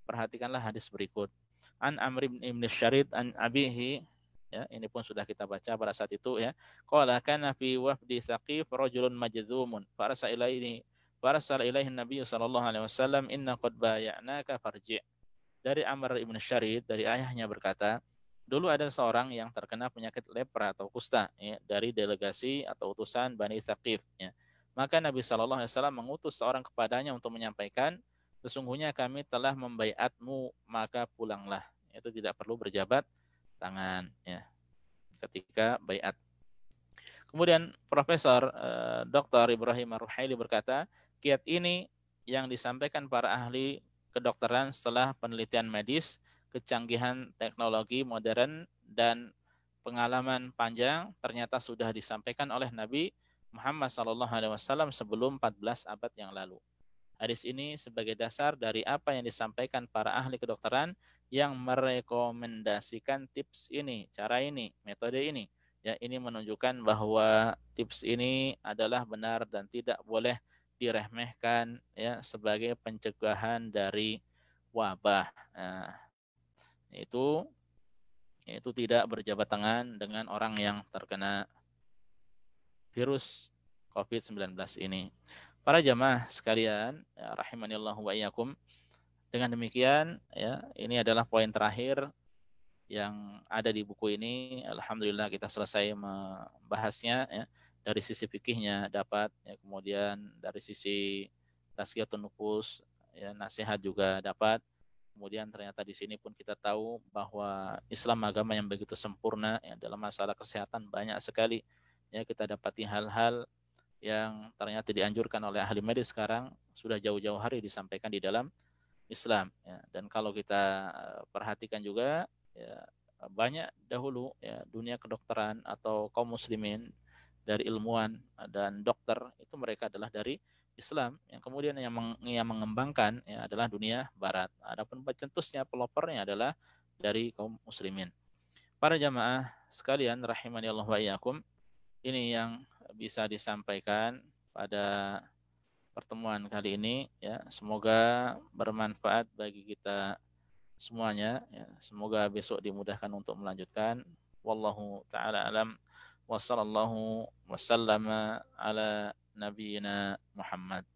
Perhatikanlah hadis berikut. An Amr ibn Syarid an abihi, ya, ini pun sudah kita baca pada saat itu ya. Qala kana fi wafdi Tsaqif rajulun majzumun Farsal ilaihi Nabi sallallahu alaihi wasallam inna qad bay'naka farji'. Dari Amr ibn Syarid, dari ayahnya berkata, dulu ada seorang yang terkena penyakit lepra atau kusta ya, dari delegasi atau utusan Bani Tsaqif ya. Maka Nabi sallallahu alaihi wasallam mengutus seorang kepadanya untuk menyampaikan, sesungguhnya kami telah membaiatmu, maka pulanglah. Itu tidak perlu berjabat tangan ya ketika baiat. Kemudian Profesor Dr. Ibrahim Ar-Ruhaili berkata, kiat ini yang disampaikan para ahli kedokteran setelah penelitian medis, kecanggihan teknologi modern, dan pengalaman panjang ternyata sudah disampaikan oleh Nabi Muhammad SAW sebelum 14 abad yang lalu. Hadis ini sebagai dasar dari apa yang disampaikan para ahli kedokteran yang merekomendasikan tips ini, cara ini, metode ini. Ya, ini menunjukkan bahwa tips ini adalah benar dan tidak boleh diremehkan ya sebagai pencegahan dari wabah. Nah, itu tidak berjabat tangan dengan orang yang terkena virus COVID-19 ini. Para jamaah sekalian, ya, rahimanillahu wa iyyakum. Dengan demikian, ya, ini adalah poin terakhir yang ada di buku ini. Alhamdulillah kita selesai membahasnya ya. Dari sisi fikihnya dapat ya, kemudian dari sisi tazkiyatun nufus ya, nasihat juga dapat. Kemudian ternyata di sini pun kita tahu bahwa Islam agama yang begitu sempurna ya, dalam masalah kesehatan banyak sekali ya kita dapati hal-hal yang ternyata dianjurkan oleh ahli medis sekarang sudah jauh-jauh hari disampaikan di dalam Islam ya. Dan kalau kita perhatikan juga ya, banyak dahulu ya dunia kedokteran atau kaum muslimin dari ilmuwan dan dokter itu mereka adalah dari Islam yang kemudian yang mengembangkan ya adalah dunia barat. Adapun pencetusnya pelopornya adalah dari kaum muslimin. Para jamaah sekalian rahimani Allah wa iyyakum, ini yang bisa disampaikan pada pertemuan kali ini ya. Semoga bermanfaat bagi kita semuanya ya. Semoga besok dimudahkan untuk melanjutkan. Wallahu taala alam wa sallallahu wasallama ala nabiyyina Muhammad.